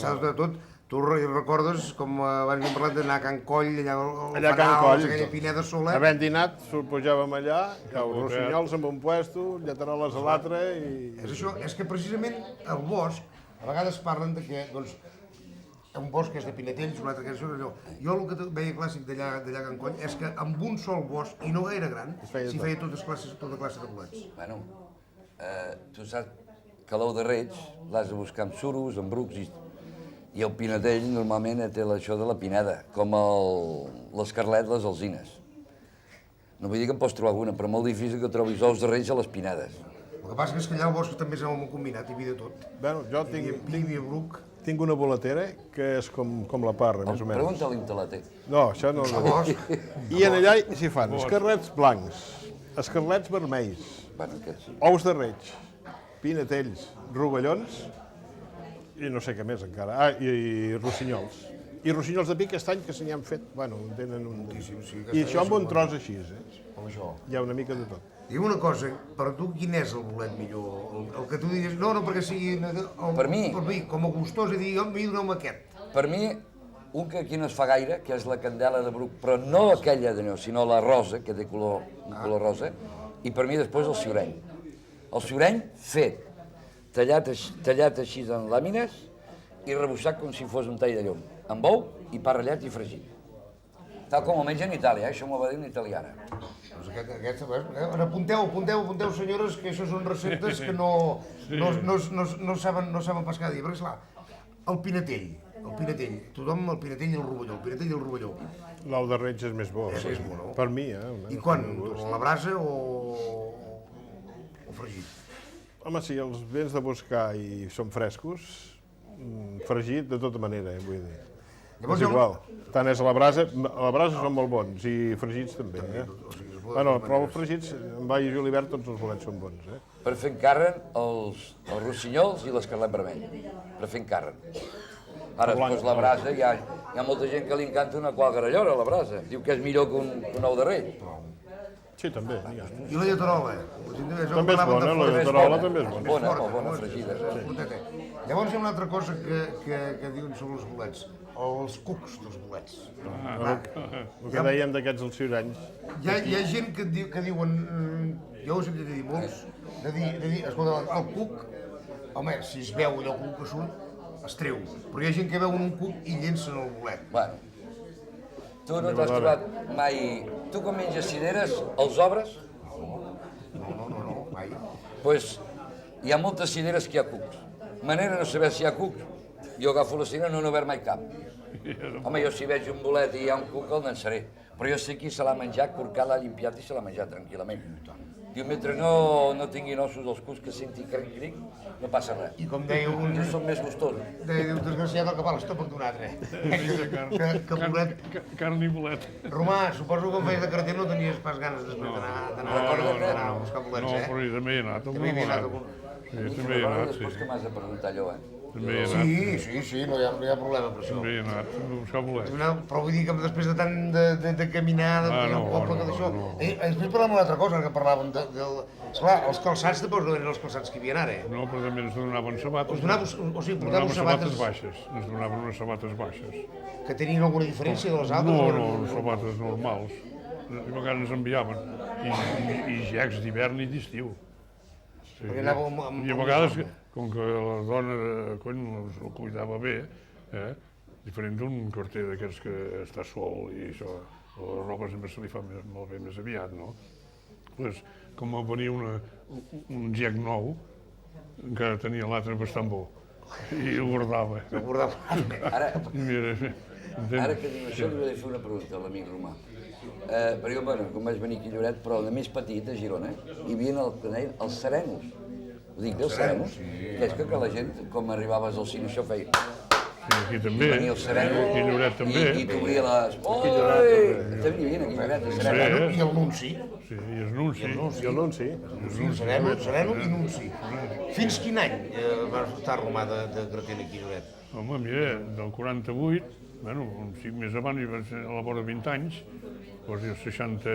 s'ha de tot. Tu recordes, com abans hem parlat, d'anar a Can Coll, allà Allà a Can Coll, aquella pineda sola. Havent dinat, pujàvem allà, els rossinyols amb un puesto, lleteroles a l'altre i... És això, és que precisament el bosc, a vegades parlen de que, doncs, un bosc que és de pinetells, un altre que és allò. Jo el que veia clàssic d'allà a Can Coll és que amb un sol bosc, i no gaire gran, s'hi feia tota classe de bolets. Bueno, tu saps que l'ou de reig l'has de buscar amb suros, amb brucs, i el pinetell normalment té això de la pineda, com l'escarlet, les alzines. No vull dir que en pots trobar alguna, però molt difícil que trobis ous de reig a les pinedes. El que passa és que allà el bosc també és molt combinat, hi havia de tot. Bueno, jo Hi havia bruc. tinc una boletera que és com la parra, més o menys. Pregunta-li un talater. No, això no... I en allà s'hi fan escarlets blancs, escarlets vermells, Bueno, què sí. ous de reig, pinetells, rovellons i no sé què més encara. Ah, i rossinyols. I rossinyols de pic aquest any que se n'hi han fet, bueno, en tenen un... I això amb un tros així, Com això. Hi ha una mica de tot. Digue'm una cosa, per tu quin és el bolet millor? El que tu digues, no perquè sigui... Per mi? Per mi, com a gustós, i dir, a mi doneu-me aquest. Per mi, un que aquí no es fa gaire, que és la candela de bruc, però no aquella d'allò, sinó la rosa, que té un color rosa, i per mi després el ciureny. El ciureny fet, tallat així en làmines i rebuixat com si fos un tall de llum, amb ou i pa ratllat i fregit. Tal com ho mengen a Itàlia, això m'ho va dir una italiana. Doncs Apunteu, senyores, que això són receptes que no saben pescar dia. Perquè, esclar, el pinatell, tothom el pinatell i el rovelló. L'ou de reig és més bo. És més bo, no? Per mi, I quan? A la brasa o fregit? Home, si els vens de buscar i són frescos, fregit de tota manera, vull dir. És igual. Tant és a la brasa són molt bons, i fregits també, Bueno, però els fregits, en va i julivert, tots els bolets són bons, Per fer encarren els rossinyols i l'escarlet vermell. Per fer encarren. Ara, després la brasa, hi ha molta gent que li encanta una qual garallora, la brasa. Diu que és millor que un ou de rei. Sí, també, n'hi ha. I la lletarola? També és bona, la lletarola també és bona. Bona, molt bona, fregida. Llavors hi ha una altra cosa que diuen sobre els bolets, els cucs dels bolets. El que dèiem d'aquests els ciuranys. Hi ha gent que diuen, jo ho he sentit dir molts, de dir, escolta, el cuc, home, si es veu allò cuc que surt, es treu. Però hi ha gent que veuen un cuc i llencen el bolet. Bueno, tu no t'has trobat mai... Tu quan menges cireres, els obres? No, mai. Doncs hi ha moltes cireres que hi ha cucs. Manera de no saber si hi ha cucs, jo agafo la cirera, no n'he obert mai cap. Home, jo si veig un bolet i hi ha un cuc, el llançaré. Però jo sé qui se l'ha menjat, corcat, l'ha limpiat i se l'ha menjat tranquil·lament. Diu, mentre no tinguin ossos dels cucs que senti cric-cric, no passa res. I com deia un... Jo som més gustosos. Diu, desgraciat, el que fa l'estómac d'un altre. Que bolet... Carn i bolet. Romà, suposo que quan feies de carter no tenies pas ganes després d'anar a buscar bolets, No, però també hi he anat. També hi havia anat algun... Sí, també hi he anat, Després que m'has de preguntar allò, També hi he anat. Sí, no hi ha problema per això. També hi he anat a buscar bolets. Però vull dir que després de tant de caminar, de poble, que d'això... Després parlàvem d'una altra cosa, que parlàvem del... Esclar, els calçats tampoc no eren els calçats que hi havia ara, No, però també ens donaven sabates. Portàveu sabates baixes. Ens donaven unes sabates baixes. que tenien alguna diferència de les altres? No, sabates normals. A vegades ens enviaven. I jecs d'hivern i d'estiu. Sí. I a vegades, com que la dona el cuidava bé, diferent d'un carter d'aquests que està sol i això, la roba sempre se li fa molt bé més aviat, no? Pues, com venia un gec nou, encara tenia l'altre bastant bo, i el guardava. Ara que diu això, li vaig fer una pregunta a l'amic Romà. Perquè, bueno, quan vaig venir aquí a Lloret, però de més petit, a Girona, hi havia els serenos. Ho dic, els serenos? Que és que la gent, com arribaves al cine, això feia... Sí, aquí també, venia el sereno, aquí a Lloret també. I t'obria les... Oi! També hi havia aquí a Lloret, el sereno. I el nunci. Sí, i el nunci. I el nunci. Sereno i nunci. Fins quin any va estar Romà de carter aquí a Lloret? Home, mira, del 48, bueno, un xic més avant, i va ser a la vora de 20 anys, doncs als 60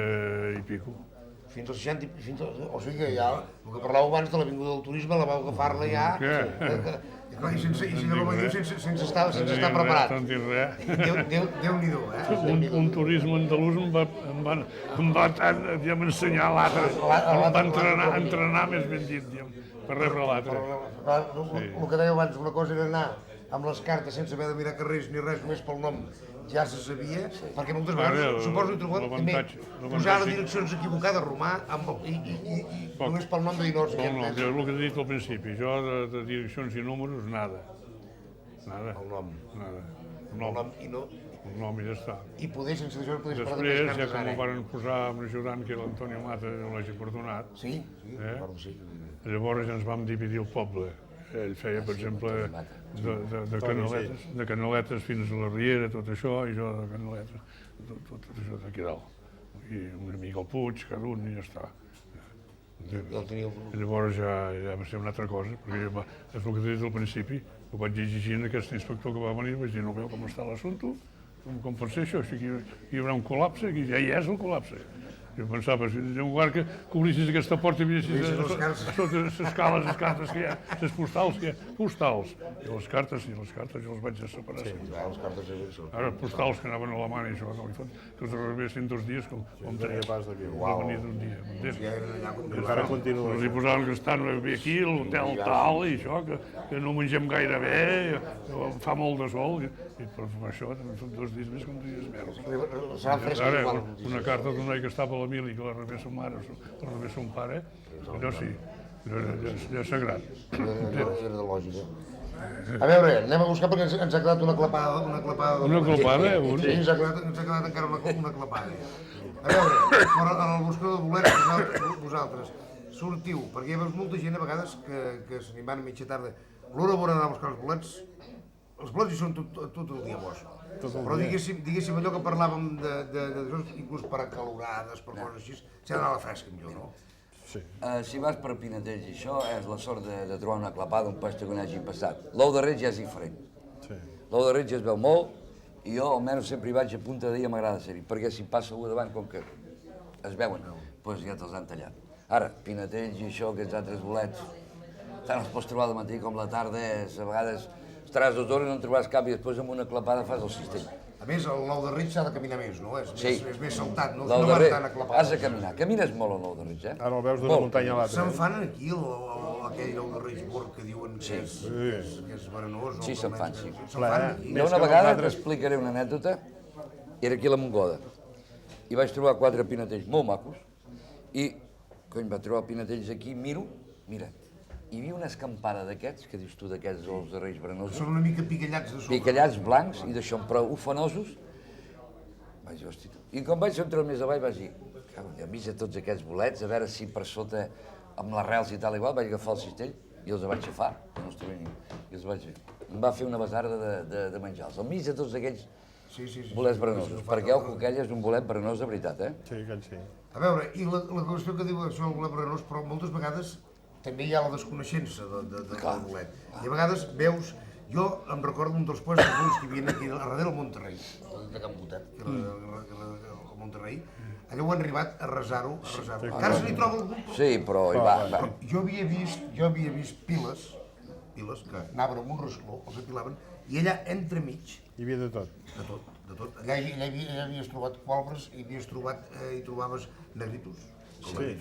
i pico. Fins als 60, o sigui que ja, el que parlàveu abans de l'Avinguda del Turisme, la vau agafar-la ja, i sense estar preparat. Déu-n'hi-do, Un turisme andalús em va ensenyar l'altre, em va entrenar més ben dit, per rebre l'altre. El que dèieu abans, una cosa era anar amb les cartes sense haver de mirar carrers ni res, només pel nom ja se sabia, perquè moltes vegades suposo que també posar les direccions equivocades, Romà, i només pel nom de dir no. No, jo el que he dit al principi, jo de direccions i números, nada. El nom. El nom i ja està. I poder, sense això, poder parlar de més cartes ara. Després, ja que m'ho van posar amb l'ajudant, que era l'Antonio Mata, no l'hagi perdonat. Sí, llavors ja ens vam dividir el poble. Ell feia, per exemple, de Canaletes fins a la Riera, tot això, i jo de Canaletes, tot això d'aquí dalt. I una mica al Puig, cada un, i ja està. Llavors ja va ser una altra cosa, perquè és el que t'he dit al principi, ho vaig llegir a aquest inspector que va venir, vaig dir, no veu com està l'assumpte? Com pot ser això? Hi haurà un col·lapse? Ja hi és el col·lapse. Jo pensava, si en lugar que cobrissis aquesta porta i miressis sota les cales, les cartes que hi ha, les postals que hi ha, postals. I les cartes jo les vaig separar. Sí, les cartes és això. Ara, postals que anaven a Alemanya, això, que els rebessin 2 dies, com tenia pas de venir d'un dia. Encara continua. Els hi posaven que estan bé aquí, l'hotel tal, i això, que no mengem gaire bé, fa molt de sol, i per això són 2 dies més com dies merda. Serà fresca igual. Una carta d'un noi que estava a la família, que la rebés son mare o la rebés son pare, allò sí, allò és sagrat. Era de lògica. A veure, anem a buscar perquè ens ha quedat una clapada. Una clapada, Sí, ens ha quedat encara una clapada. A veure, però en el buscador de bolets, vosaltres, sortiu, perquè hi ha molta gent a vegades que se n'hi van a mitja tarda. L'hora bona d'anar a buscar els bolets hi són tot el dia bons. Però diguéssim allò que parlàvem inclús per acalorades, per coses així, s'ha d'anar a la fresca millor, no? Si vas per Pinatells i això, és la sort de trobar una clapada, un pasta que no hagi passat. L'ou de reig ja és diferent. L'ou de reig ja es veu molt, i jo almenys sempre hi vaig a punta de dia, m'agrada ser-hi, perquè si passa algú davant, com que es veuen, doncs ja te'ls han tallat. Ara, Pinatells i això, aquests altres bolets, tant els pots trobar de matí com la tarda, a vegades estaràs 2 hores, no en trobaràs cap i després amb una clapada fas el cistell. A més, l'ou de reig s'ha de caminar més, no? És més saltat, no L'ou de va reig, tant aclapat. has de caminar. Camines molt el l'ou de reig, Ara el veus d'una muntanya a l'altra. Se'n fan aquí aquell ou de reig bord que diuen que és verenós? Sí, se'n fan, sí. Se'n fan aquí? Jo una vegada t'explicaré una anècdota, era aquí a la Montgoda, i vaig trobar 4 pinatells molt macos, i quan vaig trobar pinatells aquí, miro, mira, hi havia una escampada d'aquests, que dius tu d'aquests ous de reis verenosos. Són una mica picallats de sobre. Picallats blancs i d'això, però ufanosos. Vaig dir, hosti, i quan vaig entrar més avall vaig dir, ja hem vist tots aquests bolets, a veure si per sota, amb les rels i tal igual, vaig agafar el cistell i els vaig xafar, que no es trobin ningú. I els vaig fer. Em va fer una basarda de menjar-los, al mig de tots aquells bolets verenosos, perquè el coquell és un bolet verenós de veritat, Sí, aquell sí. A veure, i la qüestió que diu que són el bolet verenós, però moltes vegades també hi ha la desconeixença del bolet. I a vegades veus, jo em recordo un dels puestos que hi havia aquí darrere del Monterrey, de Can Botet, que era el Monterrey, allà ho han arribat a resar-ho, encara se n'hi troba algun. Sí, però hi va. Jo havia vist piles que anaven amb un rascló, els apilaven, i allà entremig... Hi havia de tot. De tot. Allà havies trobat qualbres i trobaves negritos. Sí.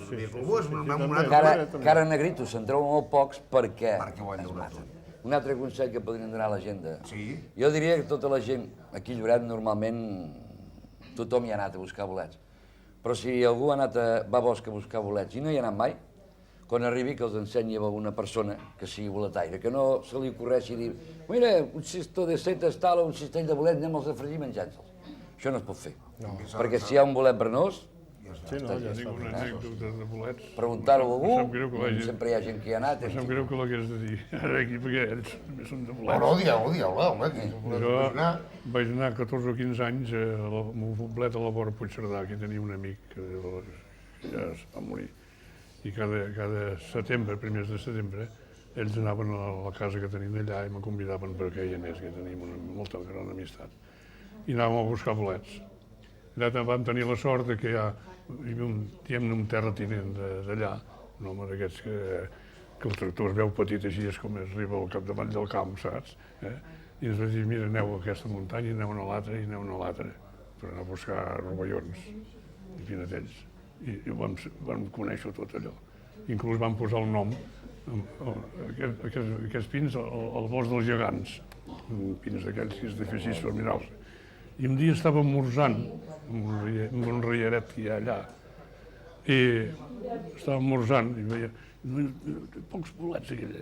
Encara negritos se'n troben molt pocs perquè ho han donat tot. Un altre consell que podrien donar a la gent Sí. Jo diria que tota la gent, aquí a Lloret normalment tothom hi ha anat a buscar bolets. Però si algú va a bosc a buscar bolets i no hi ha anat mai, quan arribi que els ensenyi a alguna persona que sigui boletaire, que no se li ocorreixi dir mira, un cisto de setes tal o un cistell de bolets, anem-los a fregir menjant-se'ls. Això no es pot fer. Perquè si hi ha un bolet verenós, Ja tinc una anècdota de bolets. preguntar-ho a algú, sempre hi ha gent que hi ha anat. Em sap greu que l'hagués de dir ara aquí, perquè ells també són de bolets. No, dieu-la, home. Jo vaig anar 14 o 15 anys amb un poblet a la vora Puigcerdà, aquí tenia un amic que ja es va morir. I cada setembre, primers de setembre, ells anaven a la casa que tenien allà i me convidaven perquè hi anés, que teníem molta gran amistat. I anàvem a buscar bolets. Allà vam tenir la sort que hi havia un terratinent d'allà, un home d'aquests que el tractor es veu petit així, és com es arriba al capdavall del camp, saps? I ens va dir, mira, aneu a aquesta muntanya, aneu a l'altra i aneu a l'altra, per anar a buscar rovellons i pinatells. I vam conèixer tot allò. Inclús vam posar el nom, aquests pins, el bosc dels gegants, pins d'aquells que és difícil per mirar-los. I un dia estava esmorzant amb un riaret que hi ha allà, i estava esmorzant i veia pocs bolets aquell,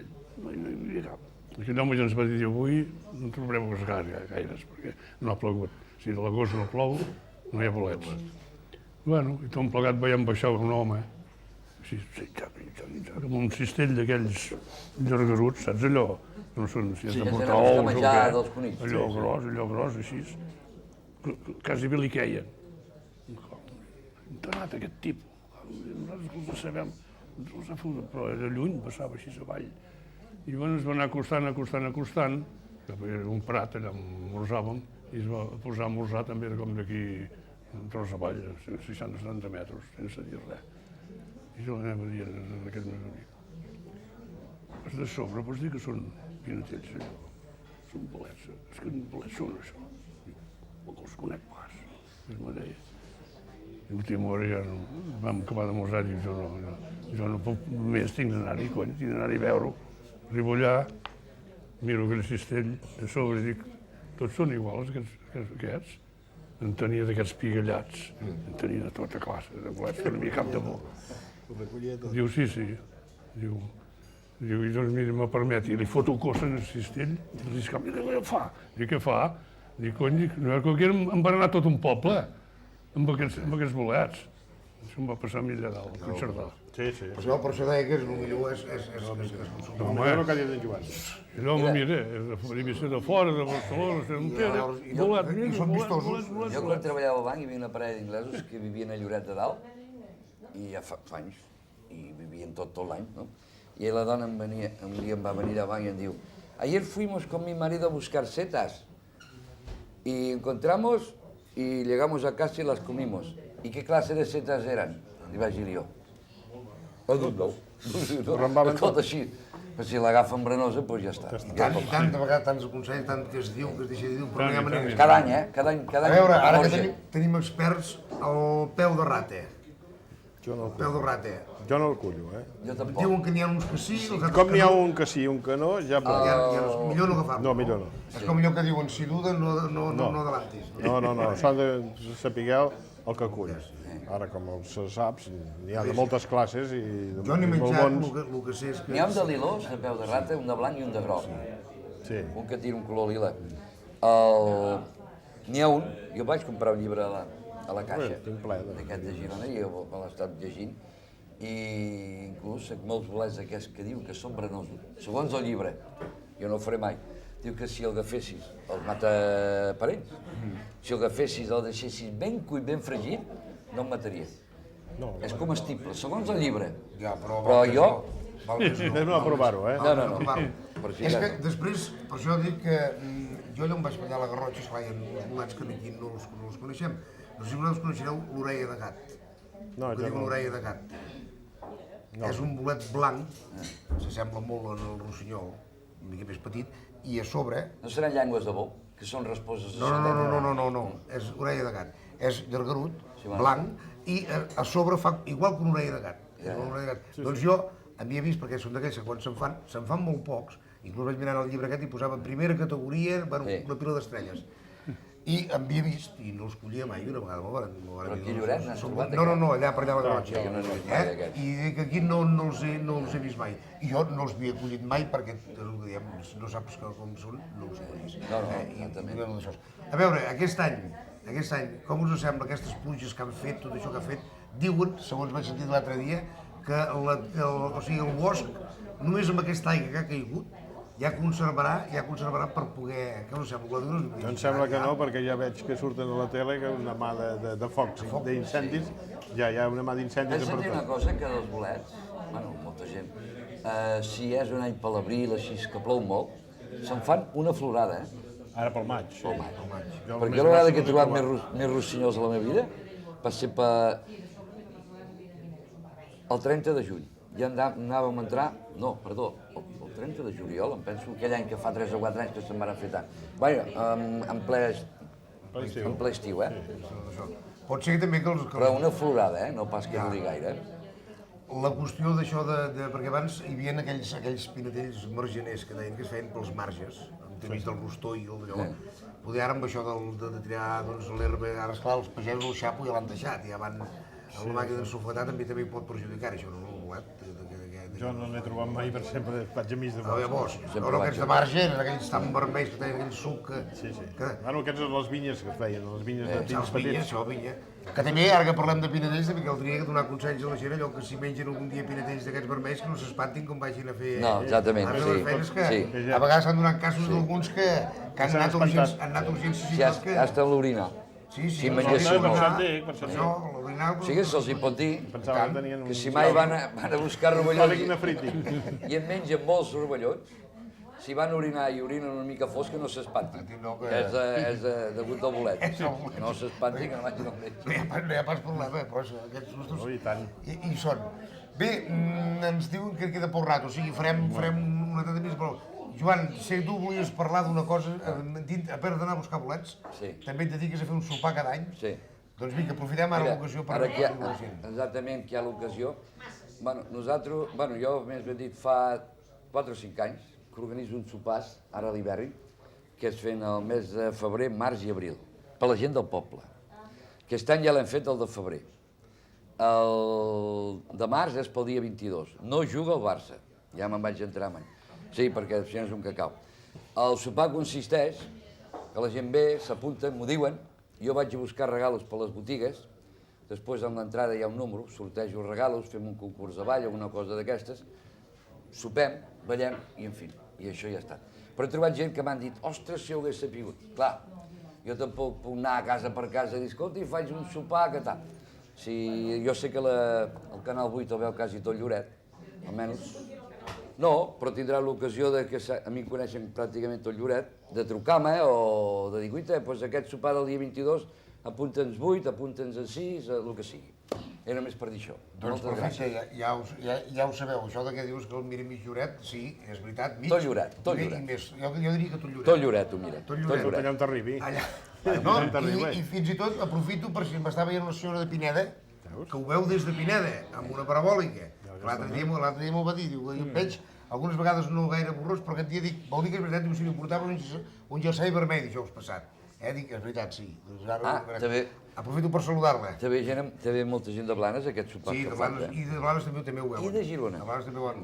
no hi havia cap. Aquell home ja ens va dir, avui no en trobarem gaires, perquè no ha plogut. Si de l'agost no plou, no hi ha bolets. Bueno, i tot plegat veiem baixar un home, amb un cistell d'aquells llargaruts, saps allò? No són si has de portar ous o què, allò gros, així. Quasi bé li queien. On ha anat aquest tipus? Nosaltres ho sabem, però de lluny passava així avall. I ens va anar acostant, cap a un prat allà on esmorzàvem, i es va posar a esmorzar també com d'aquí un tros avall, 60-70 metres, sense dir res. I jo anava a dir a aquest meu amic, has de sobre, pots dir que són pinatells, allò. Són bolets, és que bolets són això. Que els conec pas, es me deia. I l'última hora ja no, vam acabar d'esmorzar i jo no puc més, tinc d'anar-hi, tinc d'anar-hi a veure-ho. Arribo allà, miro aquell cistell, a sobre i dic, tots són iguals aquests. en tenia d'aquests pigallats, en tenia de tota classe, de bolets, que no havia cap de bo. Diu, sí, diu, i doncs mira, me permet, i li foto cossa en el cistell, i li dic, què fa? Dic, què fa? Dic, cony, no és que aquí em va anar tot un poble, amb aquests bolets. Això em va passar a mi allà dalt, a Puigcerdà. Sí. Per això deia que és el millor és No, no que hagi de jugar. Allò, mira, devia ser de fora, de Barcelona, de Montera, bolet, i són vistosos. Jo quan treballava al banc hi havia una parella d'inglesos que vivien a Lloret de Dalt, i ja fa anys, i vivien tot l'any, no? I la dona un dia em va venir al banc i em diu, ayer fuimos con mi marido a buscar setas y encontramos y llegamos a casa y las comimos. ¿Y qué clase de setas eran? Li vaig dir jo. Escolta, així, però si l'agafen branosa, doncs ja està. Tanta vegada, tants consells, tant que es diu, que es deixa de dir, però no hi ha manera. Cada any, Cada any. A veure, ara que tenim experts, el peu de rata. Peu de rata. Jo no el cullo, Jo tampoc. Diuen que n'hi ha uns que sí, els altres Com que n'hi ha no. un que sí i un que no, ja pot. Millor no agafar-lo. No, millor no. És com allò que diuen, si duda, no adelantis. No, s'ha de saber el que culls. Ara, com se saps, n'hi ha de moltes classes i de Jo n'he molt menjat, bons. el que sé és que... N'hi ha un de lilós, de peu de rata, un de blanc i un de groc. Sí. Un que tira un color lila. N'hi ha un, jo vaig comprar un llibre a la caixa, tinc ple d'aquest de Girona, i jo me l'he estat llegint, i inclús molts bolets d'aquests que diu que són branosos, segons el llibre, jo no ho faré mai, diu que si el agafessis, els mata parents, si el agafessis, el deixessis ben cuit, ben fregit, no em mataria. És comestible, segons el llibre. Ja, però jo... Anem a provar-ho, No. És que després, per això dic que jo allà on vaig ballar a la Garrotxa, esclar, hi ha uns bolets que aquí no els coneixem. No sé si vosaltres coneixereu l'orella de gat. No, Que diu l'orella de gat. És un bolet blanc, s'assembla molt en el rossinyol, una mica més petit, i a sobre... No seran llengües de bou, que són rasposes de No, és orella de gat. És llargarut, blanc, i a sobre fa igual que una orella de gat. Doncs jo havia vist, perquè són d'aquells que quan se'n fan molt pocs, inclús vaig mirar el llibre aquest i posava primera categoria, una pila d'estrelles. I havia vist, i no els collia mai, una vegada me'l van dir. Però aquí a Lloret n'has trobat? No, allà per allà a la Garrotxa. Que no n'he vist mai d'aquests. I dic que aquí no els he vist mai. I jo no els havia collit mai perquè, és el que diem, si no saps com són, no els collis. No, A veure, aquest any, com us sembla aquestes pluges que han fet, tot això que ha fet, diuen, segons vaig sentir l'altre dia, que el bosc, només amb aquesta aigua que ha caigut, ja conservarà per poder... Què us sembla? Em sembla que no, perquè ja veig que surten a la tele que una mà de focs, d'incendis, ja hi ha una mà d'incendis Has a per sentit una tot. cosa, que dels bolets, bueno, molta gent, si és un any per l'abril, així que plou molt, se'n fan una florada, Ara pel maig. Pel maig. Perquè jo la vegada que he trobat més rossinyols a la meva vida va ser el 30 de juny. Ja anàvem a entrar, el 30 de juliol, em penso, aquell any que fa 3 o 4 anys que se'n van fer tant. Vaja, en ple estiu, Pot ser també que els... Però una florada, no pas que duri gaire. La qüestió d'això, perquè abans hi havia aquells pinetells margeners que deien que es feien pels marges, entremig del rostó i el d'allò. Poder ara amb això de tirar l'herba, ara esclar, els pagesos el xapo ja l'han deixat, ja van... La màquina d'ensofletar també pot perjudicar això, no? El bolet. Jo no l'he trobat mai, per sempre vaig a mig de bosc. Llavors, aquests de marge, aquells tan vermells que tenen aquell suc que... Sí. Bueno, aquests són les vinyes que es feien, les vinyes de pins petits. Vinya. Que també, ara que parlem de pinetells, també caldria donar consells a la gent, allò que si mengen algun dia pinetells d'aquests vermells, que no s'espantin com vagin a fer... No, exactament, sí. A vegades s'han donat casos d'alguns que han anat a urgències... Hasta l'orinar. Si mengessin molt. Sí que se'ls hi pot dir que si mai van a buscar rovellons i en mengen molts rovellons, si van orinar i orinen una mica fosca no s'espantin, és degut al bolet. No s'espantin, que no vagin al metge. No hi ha pas problema, però aquests sustos hi són. Bé, ens diuen que queda poc rato, o sigui, farem una altra temps, però... Joan, sé que tu volies parlar d'una cosa, a part d'anar a buscar bolets, també et dediques a fer un sopar cada any? Sí. Doncs vinga, aprofitem ara l'ocasió per dir-ho a la gent. Exactament, que hi ha l'ocasió. Nosaltres, jo més ben dit fa 4 o 5 anys que organitzo uns sopars, ara a l'hivern, que es fan el mes de febrer, març i abril. per la gent del poble. Aquest any ja l'hem fet el de febrer. El de març és pel dia 22. No juga el Barça. Ja me'n vaig entrar mai. Sí, perquè si no és un cacau. El sopar consisteix que la gent ve, s'apunta, m'ho diuen, jo vaig a buscar regalos per les botigues, després amb l'entrada hi ha un número, sortejo els regalos, fem un concurs de ball o alguna cosa d'aquestes, sopem, ballem i en fi, i això ja està. Però he trobat gent que m'han dit, ostres, si ho hagués sapigut. Clar, jo tampoc puc anar casa per casa i dir, escolta, faig un sopar, que tal. Si jo sé que el Canal 8 el veu quasi tot Lloret, almenys. No, però tindrà l'ocasió de que a mi em coneixen pràcticament tot Lloret, de trucar-me o de dir, guaita, doncs aquest sopar del dia 22, apunta'ns 8, apunta'ns 6, el que sigui. Era només per dir això. Doncs perfecte, ja ho sabeu, això de que dius que el mira mig Lloret, sí, és veritat, mig. Tot Lloret, tot Lloret. I més, jo diria que tot Lloret. Tot Lloret ho mira. Tot Lloret. Allà on t'arribi. No, i fins i tot aprofito per si m'està veient una senyora de Pineda, que ho veu des de Pineda, amb una parabòlica. L'altre dia m'ho va dir, diu, jo veig algunes vegades no gaire borrós, però aquest dia dic, vol dir que és veritat, diu, si m'hi portava un jersei vermell dijous passat. Dic, és veritat, sí. També. Aprofito per saludar-la. També molta gent de Blanes, aquest sopar que fan. Sí, de Blanes també ho veuen. I de Girona. De Blanes també ho veuen.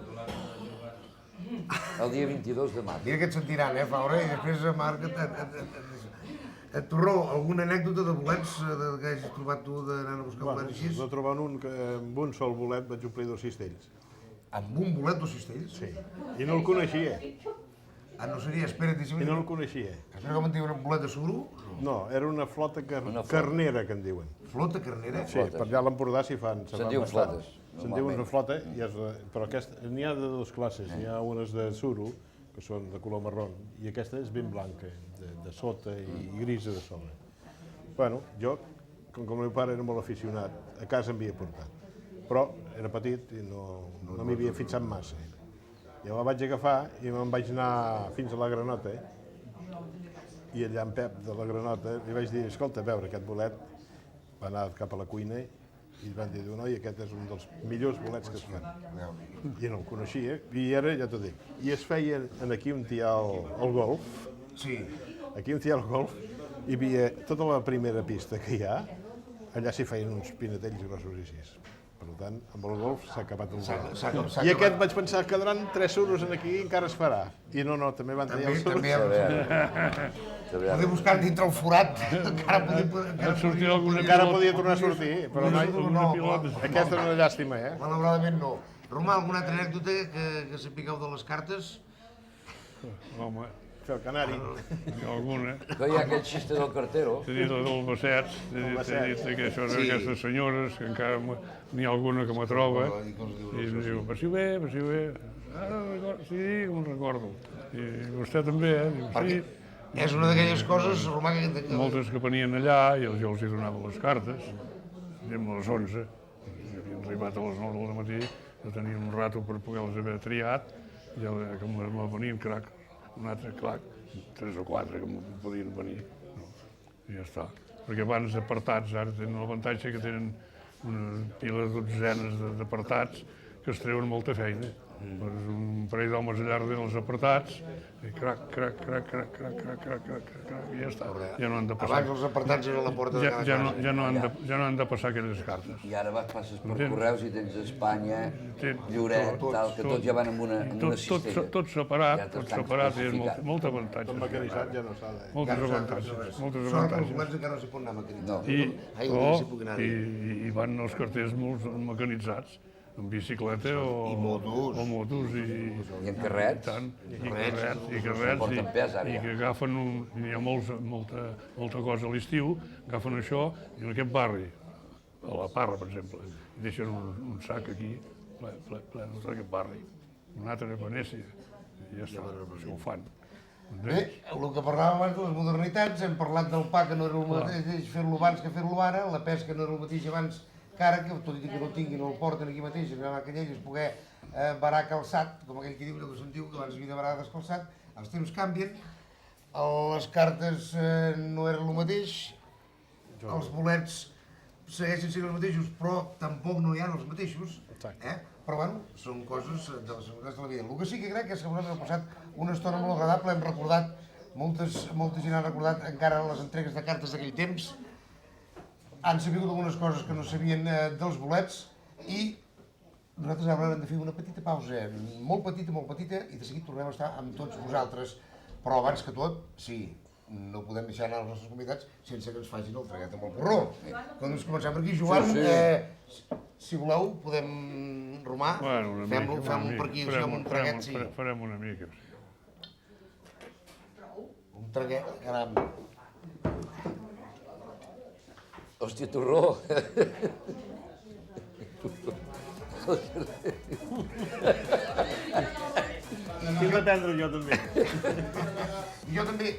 El dia 22 de març. Mira que et sentiran, Faura, i després, Marc, Torró, alguna anècdota de bolets que hagis trobat tu d'anar a buscar bolets així? De trobar un que amb un sol bolet vaig omplir 2 cistells. Amb un bolet 2 cistells? Sí. I no el coneixia. No seria, espera't, I no el coneixia. Espera, com en diuen, un bolet de suro? No, era una flota carnera, que en diuen. Flota carnera? Sí, per allà a l'Empordà s'hi fan. Se'n diuen flotes. Se'n diuen una flota, però n'hi ha de 2 classes. N'hi ha unes de suro, que són de color marró, i aquesta és ben blanca, de sota i grisa de sobre. Bueno, jo, com que el meu pare era molt aficionat, a casa em havia portat. Però era petit i no m'hi havia fixat massa. I la vaig agafar i me'n vaig anar fins a la Granota, i allà en Pep de la Granota li vaig dir, escolta, a veure, aquest bolet va anar cap a la cuina i van dir, noi, aquest és un dels millors bolets que es fan. I no el coneixia, i ara, ja t'ho dic, i es feia aquí on hi ha el golf, aquí on hi ha el golf, hi havia tota la primera pista que hi ha, allà s'hi feien uns pinetells grossos i així. Per tant, amb el golf s'ha acabat el golf. I aquest vaig pensar, quedaran 3 suros aquí i encara es farà. I no, també van tenir els suros. Poder buscar dintre el forat, encara podia tornar a sortir, però aquesta és una llàstima, Malauradament no. Romà, alguna altra anècdota que sapigueu de les cartes? Home, fer el canari. Alguna. Que hi ha aquell xiste del cartero. T'he dit del Bassets, t'he dit que això eren aquestes senyores, que encara n'hi ha alguna que me troba, i em diu, passi bé. Sí, me'n recordo. I vostè també, diu, sí. És una d'aquelles coses, Romà, que... Moltes que venien allà, i jo els hi donava les cartes, diguem a les 11, havien arribat a les 9 del matí, jo tenia un rato per poder-les haver triat, i que me venien, crac, un altre clac, 3 o 4 que podien venir. I ja està. Perquè abans apartats, ara tenen l'avantatge que tenen una pila de dotzenes d'apartats que es treuen molta feina. Un parell d'homes allà darrere els apartats, i crac, i ja està. Ja no han de passar. Abans els apartats eren a la porta de cada casa. Ja no han de passar aquelles cartes. I ara passes per correus i tens Espanya, Lloret, tal, que tots ja van amb una cistella. Tot separat, i és molt avantatge. Tot mecanitzat ja no s'ha de... Moltes avantatges. Sort que els bolets encara no s'hi pot anar mecanitzats. I van els carters molt mecanitzats, amb bicicleta o motos i en carrets i que agafen hi ha molta cosa a l'estiu, agafen això i en aquest barri, a la Parra per exemple, deixen un sac aquí ple de tot aquest barri, un altre a Venècia, i ja està, això ho fan. Bé, el que parlàvem abans de les modernitats, hem parlat del pa que no era el mateix fer-lo abans que fer-lo ara, la pesca no era el mateix abans que ara, que tot i que no tinguin o el porten aquí mateix, anar a Canyelles, poder varar calçat, com aquell que diu, que se'n diu, que abans havia de varar descalçat, els temps canvien, les cartes no eren el mateix, els bolets segueixen sent els mateixos, però tampoc no hi ha els mateixos, però bueno, són coses de la vida. El que sí que crec és que ens ha passat una estona molt agradable, hem recordat molta gent ha recordat encara les entregues de cartes d'aquell temps, han sabut algunes coses que no sabien dels bolets i nosaltres ara hem de fer una petita pausa, molt petita, i de seguit tornem a estar amb tots vosaltres. Però abans que tot, sí, no podem deixar anar els nostres convidats sense que ens facin el traguet amb el porró. Quan ens comencem per aquí, Joan, si voleu, podem romar, fem-lo per aquí, amb un traguet, sí. Farem una mica. Un traguet, caram. Hòstia, torró. Tinc d'aprendre jo també. I jo també.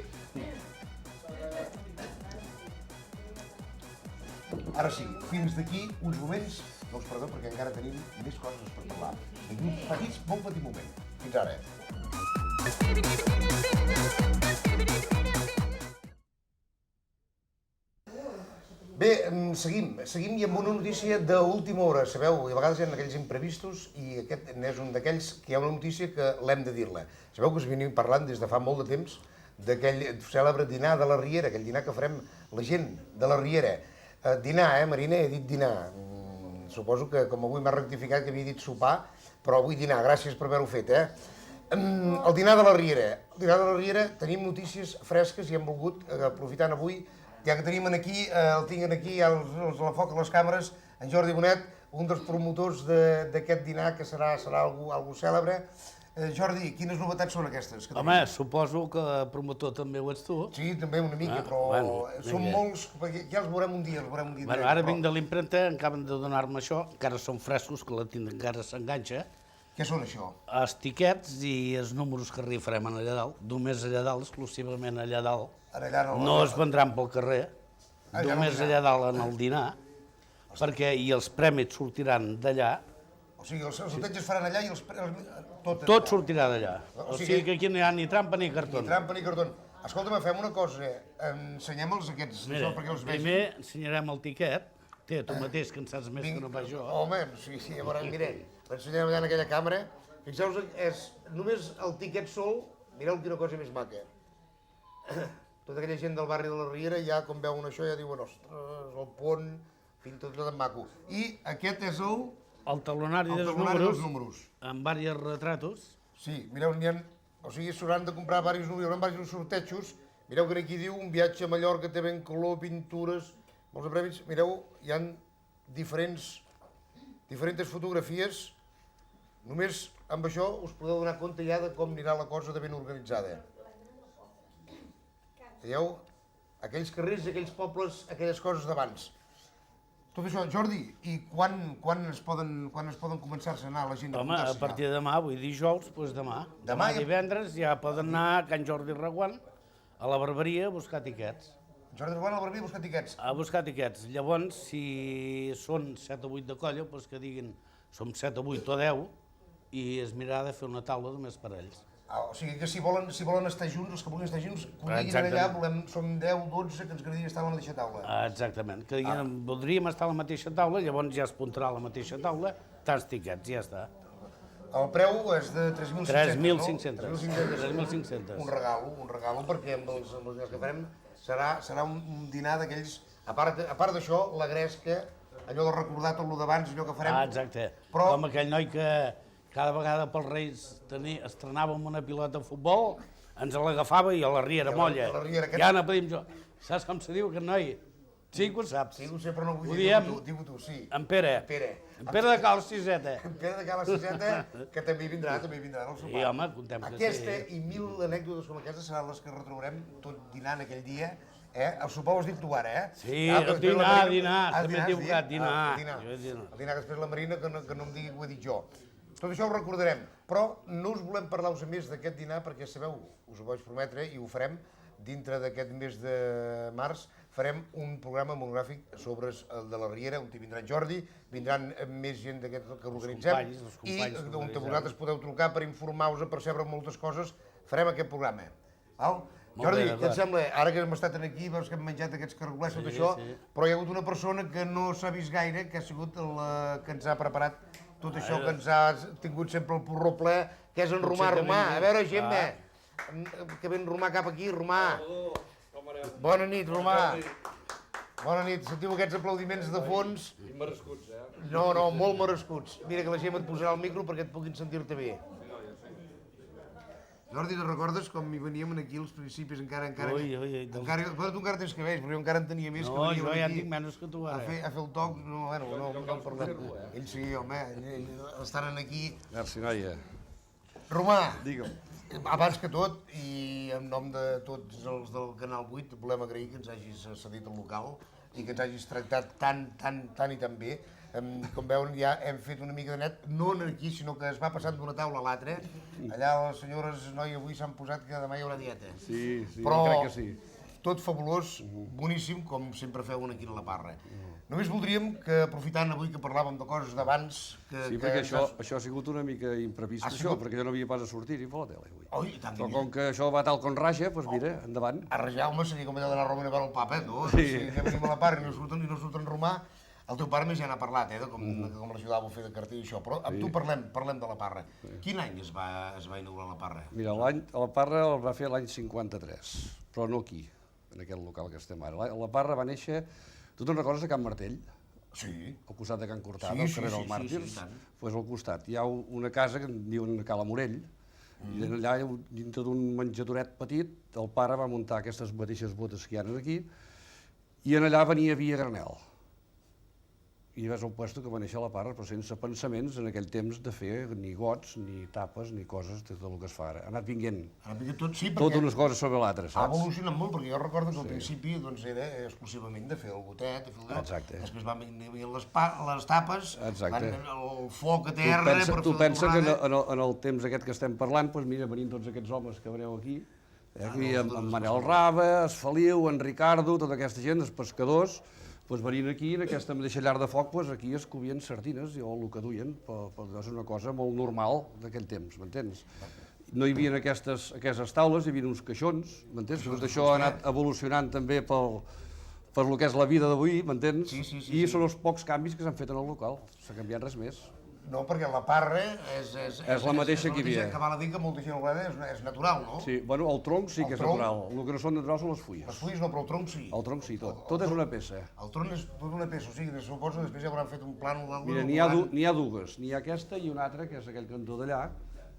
Ara sí, fins d'aquí uns moments, doncs perdó, perquè encara tenim més coses per parlar. D'aquí uns petits, molt petit moment. Fins ara. Bé, seguim i amb una notícia d'última hora. Sabeu, a vegades hi ha aquells imprevistos i aquest n'és un d'aquells que hi ha una notícia que l'hem de dir-la. Sabeu que us venim parlant des de fa molt de temps d'aquell cèlebre dinar de la Riera, aquell dinar que farem la gent de la Riera. Dinar, Mariner? He dit dinar. Suposo que com avui m'ha rectificat que havia dit sopar, però avui dinar. Gràcies per haver-ho fet, El dinar de la Riera. El dinar de la Riera tenim notícies fresques i hem volgut, aprofitant avui, ja que tenim aquí, el tinc aquí, a la foc, a les càmeres, en Jordi Bonet, un dels promotors d'aquest dinar, que serà algú cèlebre. Jordi, quines novetats són aquestes? Home, suposo que promotor també ho ets tu. Sí, també una mica, però són molts, ja els veurem un dia, Bueno, ara vinc de l'impremta, acaben de donar-me això, encara són frescos, que la tinta encara s'enganxa. Què són això? Els tiquets i els números que farem allà dalt, només allà dalt, exclusivament allà dalt. No es vendran pel carrer, només allà dalt en el dinar, perquè i els prèmits sortiran d'allà. O sigui, els sortejos es faran allà i tot sortirà d'allà. O sigui que aquí no hi ha ni trampa ni cartó. Ni trampa ni cartó. Escolta'm, fem una cosa, ensenyem-los aquests, perquè els vegin. Primer ensenyarem el tiquet. Té, tu mateix, que en saps més que no pas jo. Home, sí, llavors, mira, l'ensenyarem allà en aquella càmera. Fixeu-vos, és només el tiquet sol, mireu quina cosa més maca. Tota aquella gent del barri de la Riera, ja quan veuen això, ja diuen, ostres, el pont, pinta tot en maco. I aquest és el... El talonari dels números, amb diversos retratos. Sí, mireu, o sigui, s'hauran de comprar diversos números, hi haurà diversos sortejos. Mireu que aquí diu un viatge a Mallorca, té ben color, pintures, molts premis. Mireu, hi ha diferents fotografies. Només amb això us podeu donar compte ja de com anirà la cosa de ben organitzada. Veieu? Aquells carrers, aquells pobles, aquelles coses d'abans. Tot això, Jordi, i quan es poden començar-se a anar la gent a apuntar-se? Home, a partir de demà, avui dijous, doncs demà. Demà divendres ja poden anar a Can Jordi Reguant, a la barberia, a buscar tiquets. Jordi Reguant a la barberia a buscar tiquets? A buscar tiquets. Llavors, si són 7 o 8 de colla, doncs que diguin som 7 o 8 o 10 i es mirarà de fer una taula només per a ells. O sigui que si volen estar junts, els que vulguin estar junts, quan diguin allà, som 10, 12, que ens agradaria estar a la mateixa taula. Exactament, que diguin, voldríem estar a la mateixa taula, llavors ja es puntarà a la mateixa taula, tants tiquets, ja està. El preu és de 3.500, no? 3.500. Un regalo, perquè amb els dinars que farem serà un dinar d'aquells, a part d'això, la gresca, allò de recordar tot el d'abans, allò que farem. Exacte, com aquell noi que cada vegada pels Reis estrenàvem una pilota de futbol, ens l'agafava i a la Riera molla. Ja no podíem jugar. Saps com se diu aquest noi? Sí que ho saps. Sí que ho sé, però no ho vull dir. Digue-ho tu, sí. En Pere. En Pere de Cal Siseta. En Pere de Cal Siseta, que també vindrà al sopar. Sí, home, contem que sí. Aquesta i 1000 anècdotes com aquestes seran les que retrobarem tot dinant aquell dia. El sopar ho has dit tu ara, Sí, dinar, també he equivocat, dinar. El dinar, després la Marina, que no em digui que ho he dit jo. Tot això ho recordarem, però no us volem parlar-vos més d'aquest dinar perquè, sabeu, us ho vaig prometre i ho farem dintre d'aquest mes de març, farem un programa monogràfic sobre el de la Riera, on hi vindrà en Jordi, vindran més gent d'aquest que organitzem i on vosaltres podeu trucar per informar-vos, per saber moltes coses, farem aquest programa. Jordi, què et sembla? Ara que hem estat aquí, veus que hem menjat aquests cargolets, tot això, però hi ha hagut una persona que no s'ha vist gaire, que ha sigut la que ens ha preparat tot això, que ens ha tingut sempre el porró ple, que és en Romà. A veure, Gemma, que ven Romà cap aquí, Romà. Bona nit, Romà. Bona nit, sentiu aquests aplaudiments de fons? I merescuts, No, molt merescuts. Mira que la gent et posarà el micro perquè et puguin sentir-te bé. Jordi, te'n recordes com hi veníem aquí als principis, encara... Però tu encara tens cabells, però jo encara en tenia més. No, jo ja en tinc menys que tu ara. A fer el toc, no en parlem. Ell sí, home, estan aquí. Merci, noia. Romà, Digue'm. abans que tot, i en nom de tots els del Canal 8, volem agrair que ens hagis cedit el local i que ens hagis tractat tan i tan bé. Com veuen, ja hem fet una mica de net, no aquí, sinó que es va passant d'una taula a l'altra. Allà les senyores, noi, avui s'han posat que demà hi haurà dieta. Sí, però crec que sí. Tot fabulós, boníssim, com sempre feu aquí a la Parra. Només voldríem que, aprofitant avui que parlàvem de coses d'abans... Sí, perquè això ha sigut una mica imprevist, això, perquè jo no havia pas a sortir-hi per la tele avui. Oi, tant però com que això va tal com raja, doncs mira, endavant. A rajar, home, seria com allò d'anar a Roma i veure el papa, no? Si anem a la Parra i no surten Romà, el teu pare més ja n'ha parlat, de com l'ajudava a fer de cartell i això, però amb tu parlem de la Parra. Quin any es va inaugurar la Parra? Mira, la Parra el va fer l'any 53, però no aquí, en aquest local que estem ara. La Parra va néixer, tu te'n recordes de Can Martell? Sí. Al costat de Can Cortada, al carrer dels Màrtirs. Doncs al costat hi ha una casa que en diuen Cala Morell, i allà, dintre d'un menjadoret petit, el pare va muntar aquestes mateixes botes que hi ha aquí, i en allà venia Via Granel. I ves el puesto que va néixer a la Parra, però sense pensaments en aquell temps de fer ni gots, ni tapes, ni coses de tot el que es fa ara. Ha anat vinguent tot unes coses sobre l'altre, saps? Ha evolucionat molt, perquè jo recordo que al principi era exclusivament de fer el gotet, de fer el got. Exacte. Després van venir les tapes, el foc a terra per fer la tornada. Tu pensa que en el temps aquest que estem parlant, doncs mira, venint tots aquests homes que veureu aquí, en Manel Rava, en Feliu, en Ricardo, tota aquesta gent, els pescadors, doncs venint aquí, en aquesta mateixa llar de foc, doncs aquí es covien sardines, o el que duien, però és una cosa molt normal d'aquell temps, m'entens? No hi havia aquestes taules, hi havia uns caixons, m'entens? Tot això ha anat evolucionant també per el que és la vida d'avui, m'entens? I són els pocs canvis que s'han fet en el local, s'ha canviat res més. No, perquè la Parra és la mateixa que hi havia. Que val a dir que molta gent ho és natural, no? Sí, bueno, el tronc sí que és natural. El que no són naturals són les fulles. Les fulles no, però el tronc sí. El tronc sí, tot. Tot és una peça. El tronc és tot una peça, o sigui, suposo que després ja hauran fet un plànol... Mira, n'hi ha dues. N'hi ha aquesta i una altra, que és aquell cantó d'allà,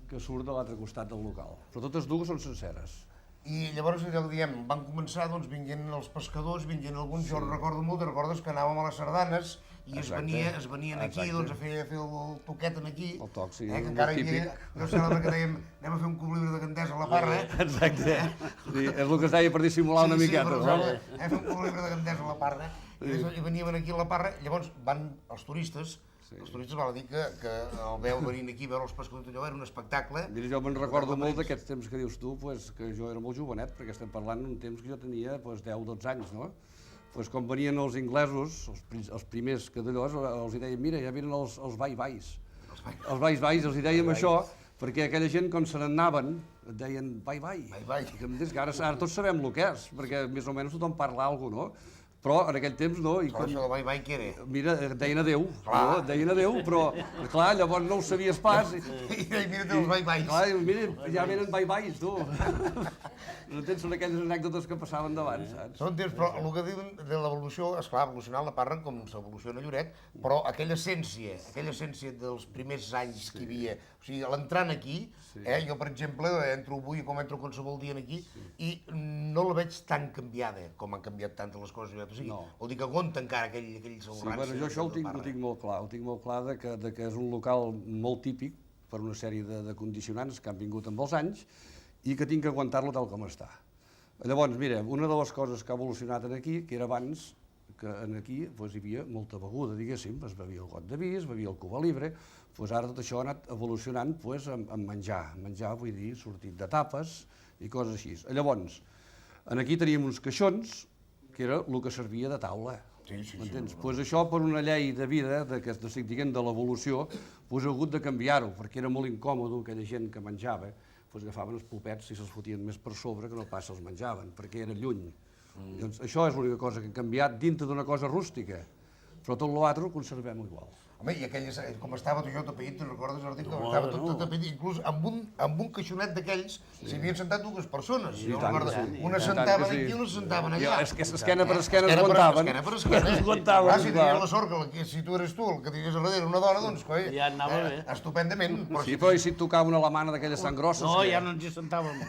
que surt de l'altre costat del local. Però totes dues són senceres. I llavors, allò que diem, van començar vinguent els pescadors, vinguent alguns, jo recordo molt, recordes que anàvem a les sardanes i es venien aquí a fer el toquet aquí. El toc, sí, molt típic. No sé, que dèiem, anem a fer un coblibre de Gandesa a la Parra. Exacte, sí, és el que es deia per dissimular una miqueta. Sí, anem a fer un coblibre de Gandesa a la Parra i veníem aquí a la Parra, llavors van els turistes. Els turistes val a dir que el veu venint aquí, veure els pescadors d'allò, era un espectacle. Mira, jo me'n recordo molt d'aquests temps que dius tu, que jo era molt jovenet, perquè estem parlant d'un temps que jo tenia 10-12 anys, no? Com venien els inglesos, els primers que d'allò, els deien, mira, ja venen els vai-vais. Els vai-vais, els dèiem això, perquè aquella gent, quan se n'anaven, et deien vai-vai. Que ara tots sabem el que és, perquè més o menys tothom parla alguna cosa, no? Però en aquell temps no. Però això de vai-vai què era? Mira, et deien adéu, però clar, llavors no ho sabies pas. I mira't els vai-vais. Clar, mira, ja venen vai-vais, tu. No tens, són aquelles anècdotes que passaven d'abans, saps? Són temps, però el que diuen de l'evolució, esclar, evolucionar la Parra com s'evoluciona Lloret, però aquella essència dels primers anys que hi havia, o sigui, l'entrant aquí, jo per exemple entro avui com entro qualsevol dia aquí i no la veig tan canviada com han canviat tantes les coses. O sigui, vol dir que aguanta encara aquell assegurança. Sí, jo això ho tinc molt clar, de que és un local molt típic per una sèrie de condicionants que han vingut amb els anys i que tinc que aguantar-lo tal com està. Llavors, mira, una de les coses que ha evolucionat aquí, que era abans, que aquí hi havia molta beguda, diguéssim, es bevia el got de vi, es bevia el Cuba Libre, ara tot això ha anat evolucionant amb menjar, vull dir, sortit de tapes i coses així. Llavors, aquí teníem uns caixons, que era el que servia de taula. M'entens? Doncs això, per una llei de vida, de l'evolució, ha hagut de canviar-ho, perquè era molt incòmode aquella gent que menjava, agafaven els pupets i se'ls fotien més per sobre que no pas se'ls menjaven, perquè era lluny. Això és l'única cosa que ha canviat dintre d'una cosa rústica, però tot l'altre ho conservem igual. Home, i aquelles, com estava tot això tapeït, te'n recordes, Jordi? Com estava tot tapeït, inclús amb un caixonet d'aquells s'hi havien sentat dues persones. I tant que sí. Una sentaven aquí i una sentaven allà. És que esquena per esquena es aguantaven. Esquena per esquena. Es aguantaven, Clar, si tenies la sort que si tu eres tu el que tingués a darrere una dona, doncs, coi, Ja anava bé. estupendament. Sí, però i si et tocava una alemana d'aquelles tan grosses? No, ja no ens hi sentàvem.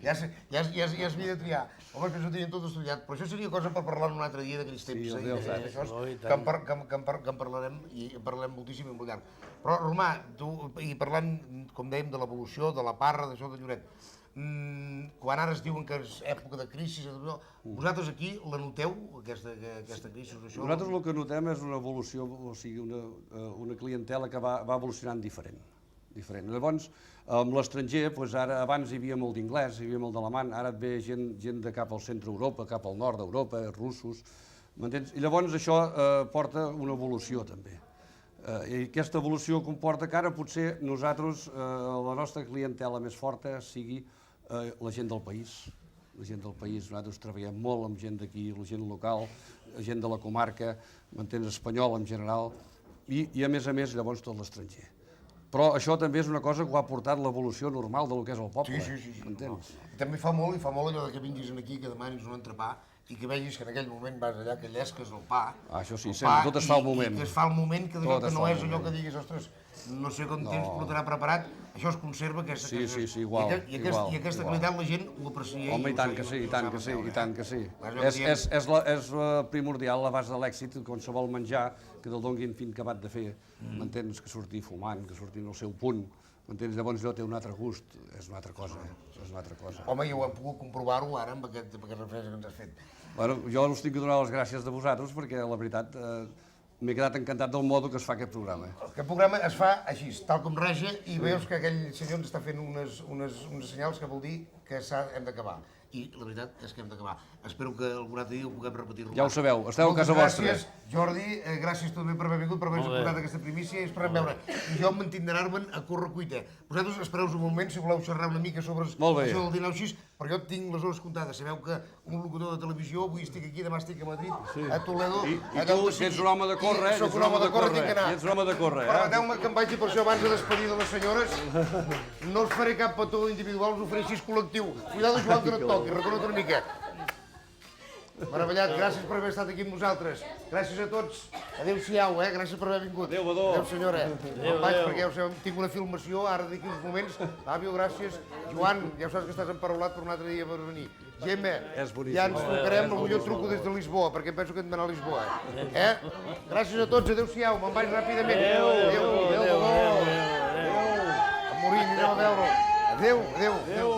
Ja s'havia de triar. Home, que s'ho tenien tot estudiat. Però això seria cosa per parlar un altre dia d'aquells temps. Que en parlarem i en parlarem moltíssim i molt llarg. Però, Romà, tu, i parlant, com dèiem, de l'evolució, de la parra, d'això de Lloret, quan ara es diuen que és època de crisi, vosaltres aquí la noteu, aquesta crisi? Nosaltres el que notem és una evolució, o sigui, una clientela que va evolucionant diferent. Llavors, amb l'estranger, ara abans hi havia molt d'inglès, hi havia molt d'alemany, ara et ve gent de cap al centre d'Europa, cap al nord d'Europa, russos, m'entens? I llavors això porta una evolució també. I aquesta evolució comporta que ara potser nosaltres, la nostra clientela més forta sigui la gent del país. La gent del país, nosaltres treballem molt amb gent d'aquí, la gent local, la gent de la comarca, m'entens, espanyol en general, i a més llavors tot l'estranger. Però això també és una cosa que ho ha portat l'evolució normal del que és el poble. Sí. M'entens? També fa molt allò que vinguis aquí, que demanis un entrepà i que vegis que en aquell moment vas allà, que llesques el pa. Això sí, sempre, tot es fa al moment. I que es fa al moment, que no és allò que diguis, ostres, no sé com temps portarà preparat, això es conserva. Sí, igual. I aquesta qualitat la gent ho aprecia. Home, i tant que sí, i tant que sí. És primordial l'abast de l'èxit, qualsevol menjar que te'l donguin fins que acabat de fer, m'entens, que surti fumant, que surti en el seu punt, m'entens, llavors allò té un altre gust, és una altra cosa, Home, i ho hem pogut comprovar-ho ara amb aquesta referència que ens has fet. Bueno, jo us tinc que donar les gràcies de vosaltres perquè, la veritat, m'he quedat encantat del modo que es fa aquest programa. Aquest programa es fa així, tal com raja, i veus que aquell senyor ens està fent unes senyals que vol dir que hem d'acabar. I la veritat és que hem d'acabar. Espero que algun altre dia ho puguem repetir. Ja ho sabeu, esteu a casa vostra. Gràcies, Jordi, gràcies també per haver vingut, per haver portat aquesta primícia i esperem veure. I jo m'entindrar-me'n a correcuita. Vosaltres espereu un moment, si voleu xerrar una mica sobre això del dinar així, però jo tinc les hores comptades. Sabeu que un locutor de televisió, avui estic aquí, demà estic a Madrid, a Toledo... I tu, si ets un home de córrer, soc un home de córrer, tinc que anar. Ets un home de córrer, Permeteu-me que em vagi per això abans de despedir de les senyores. No us faré cap petó individual, us ho faré així col·lectiu. Cuidado, Joan, que no et toqui, recorre't una mica. Meravellat, gràcies per haver estat aquí amb nosaltres. Gràcies a tots. Adéu-siau, gràcies per haver vingut. Adéu, Badó. Adéu, senyora. Me'n vaig perquè ja ho sabeu, tinc una filmació ara d'aquí uns moments. Àvio, gràcies. Joan, ja ho saps que estàs emparaulat per un altre dia per venir. Gemma, ja ens trucarem, potser truco des de Lisboa, perquè penso que hem d'anar a Lisboa. Gràcies a tots, adéu-siau, me'n vaig ràpidament. Adéu, Badó. A morir, anirem a veure'l. Adéu.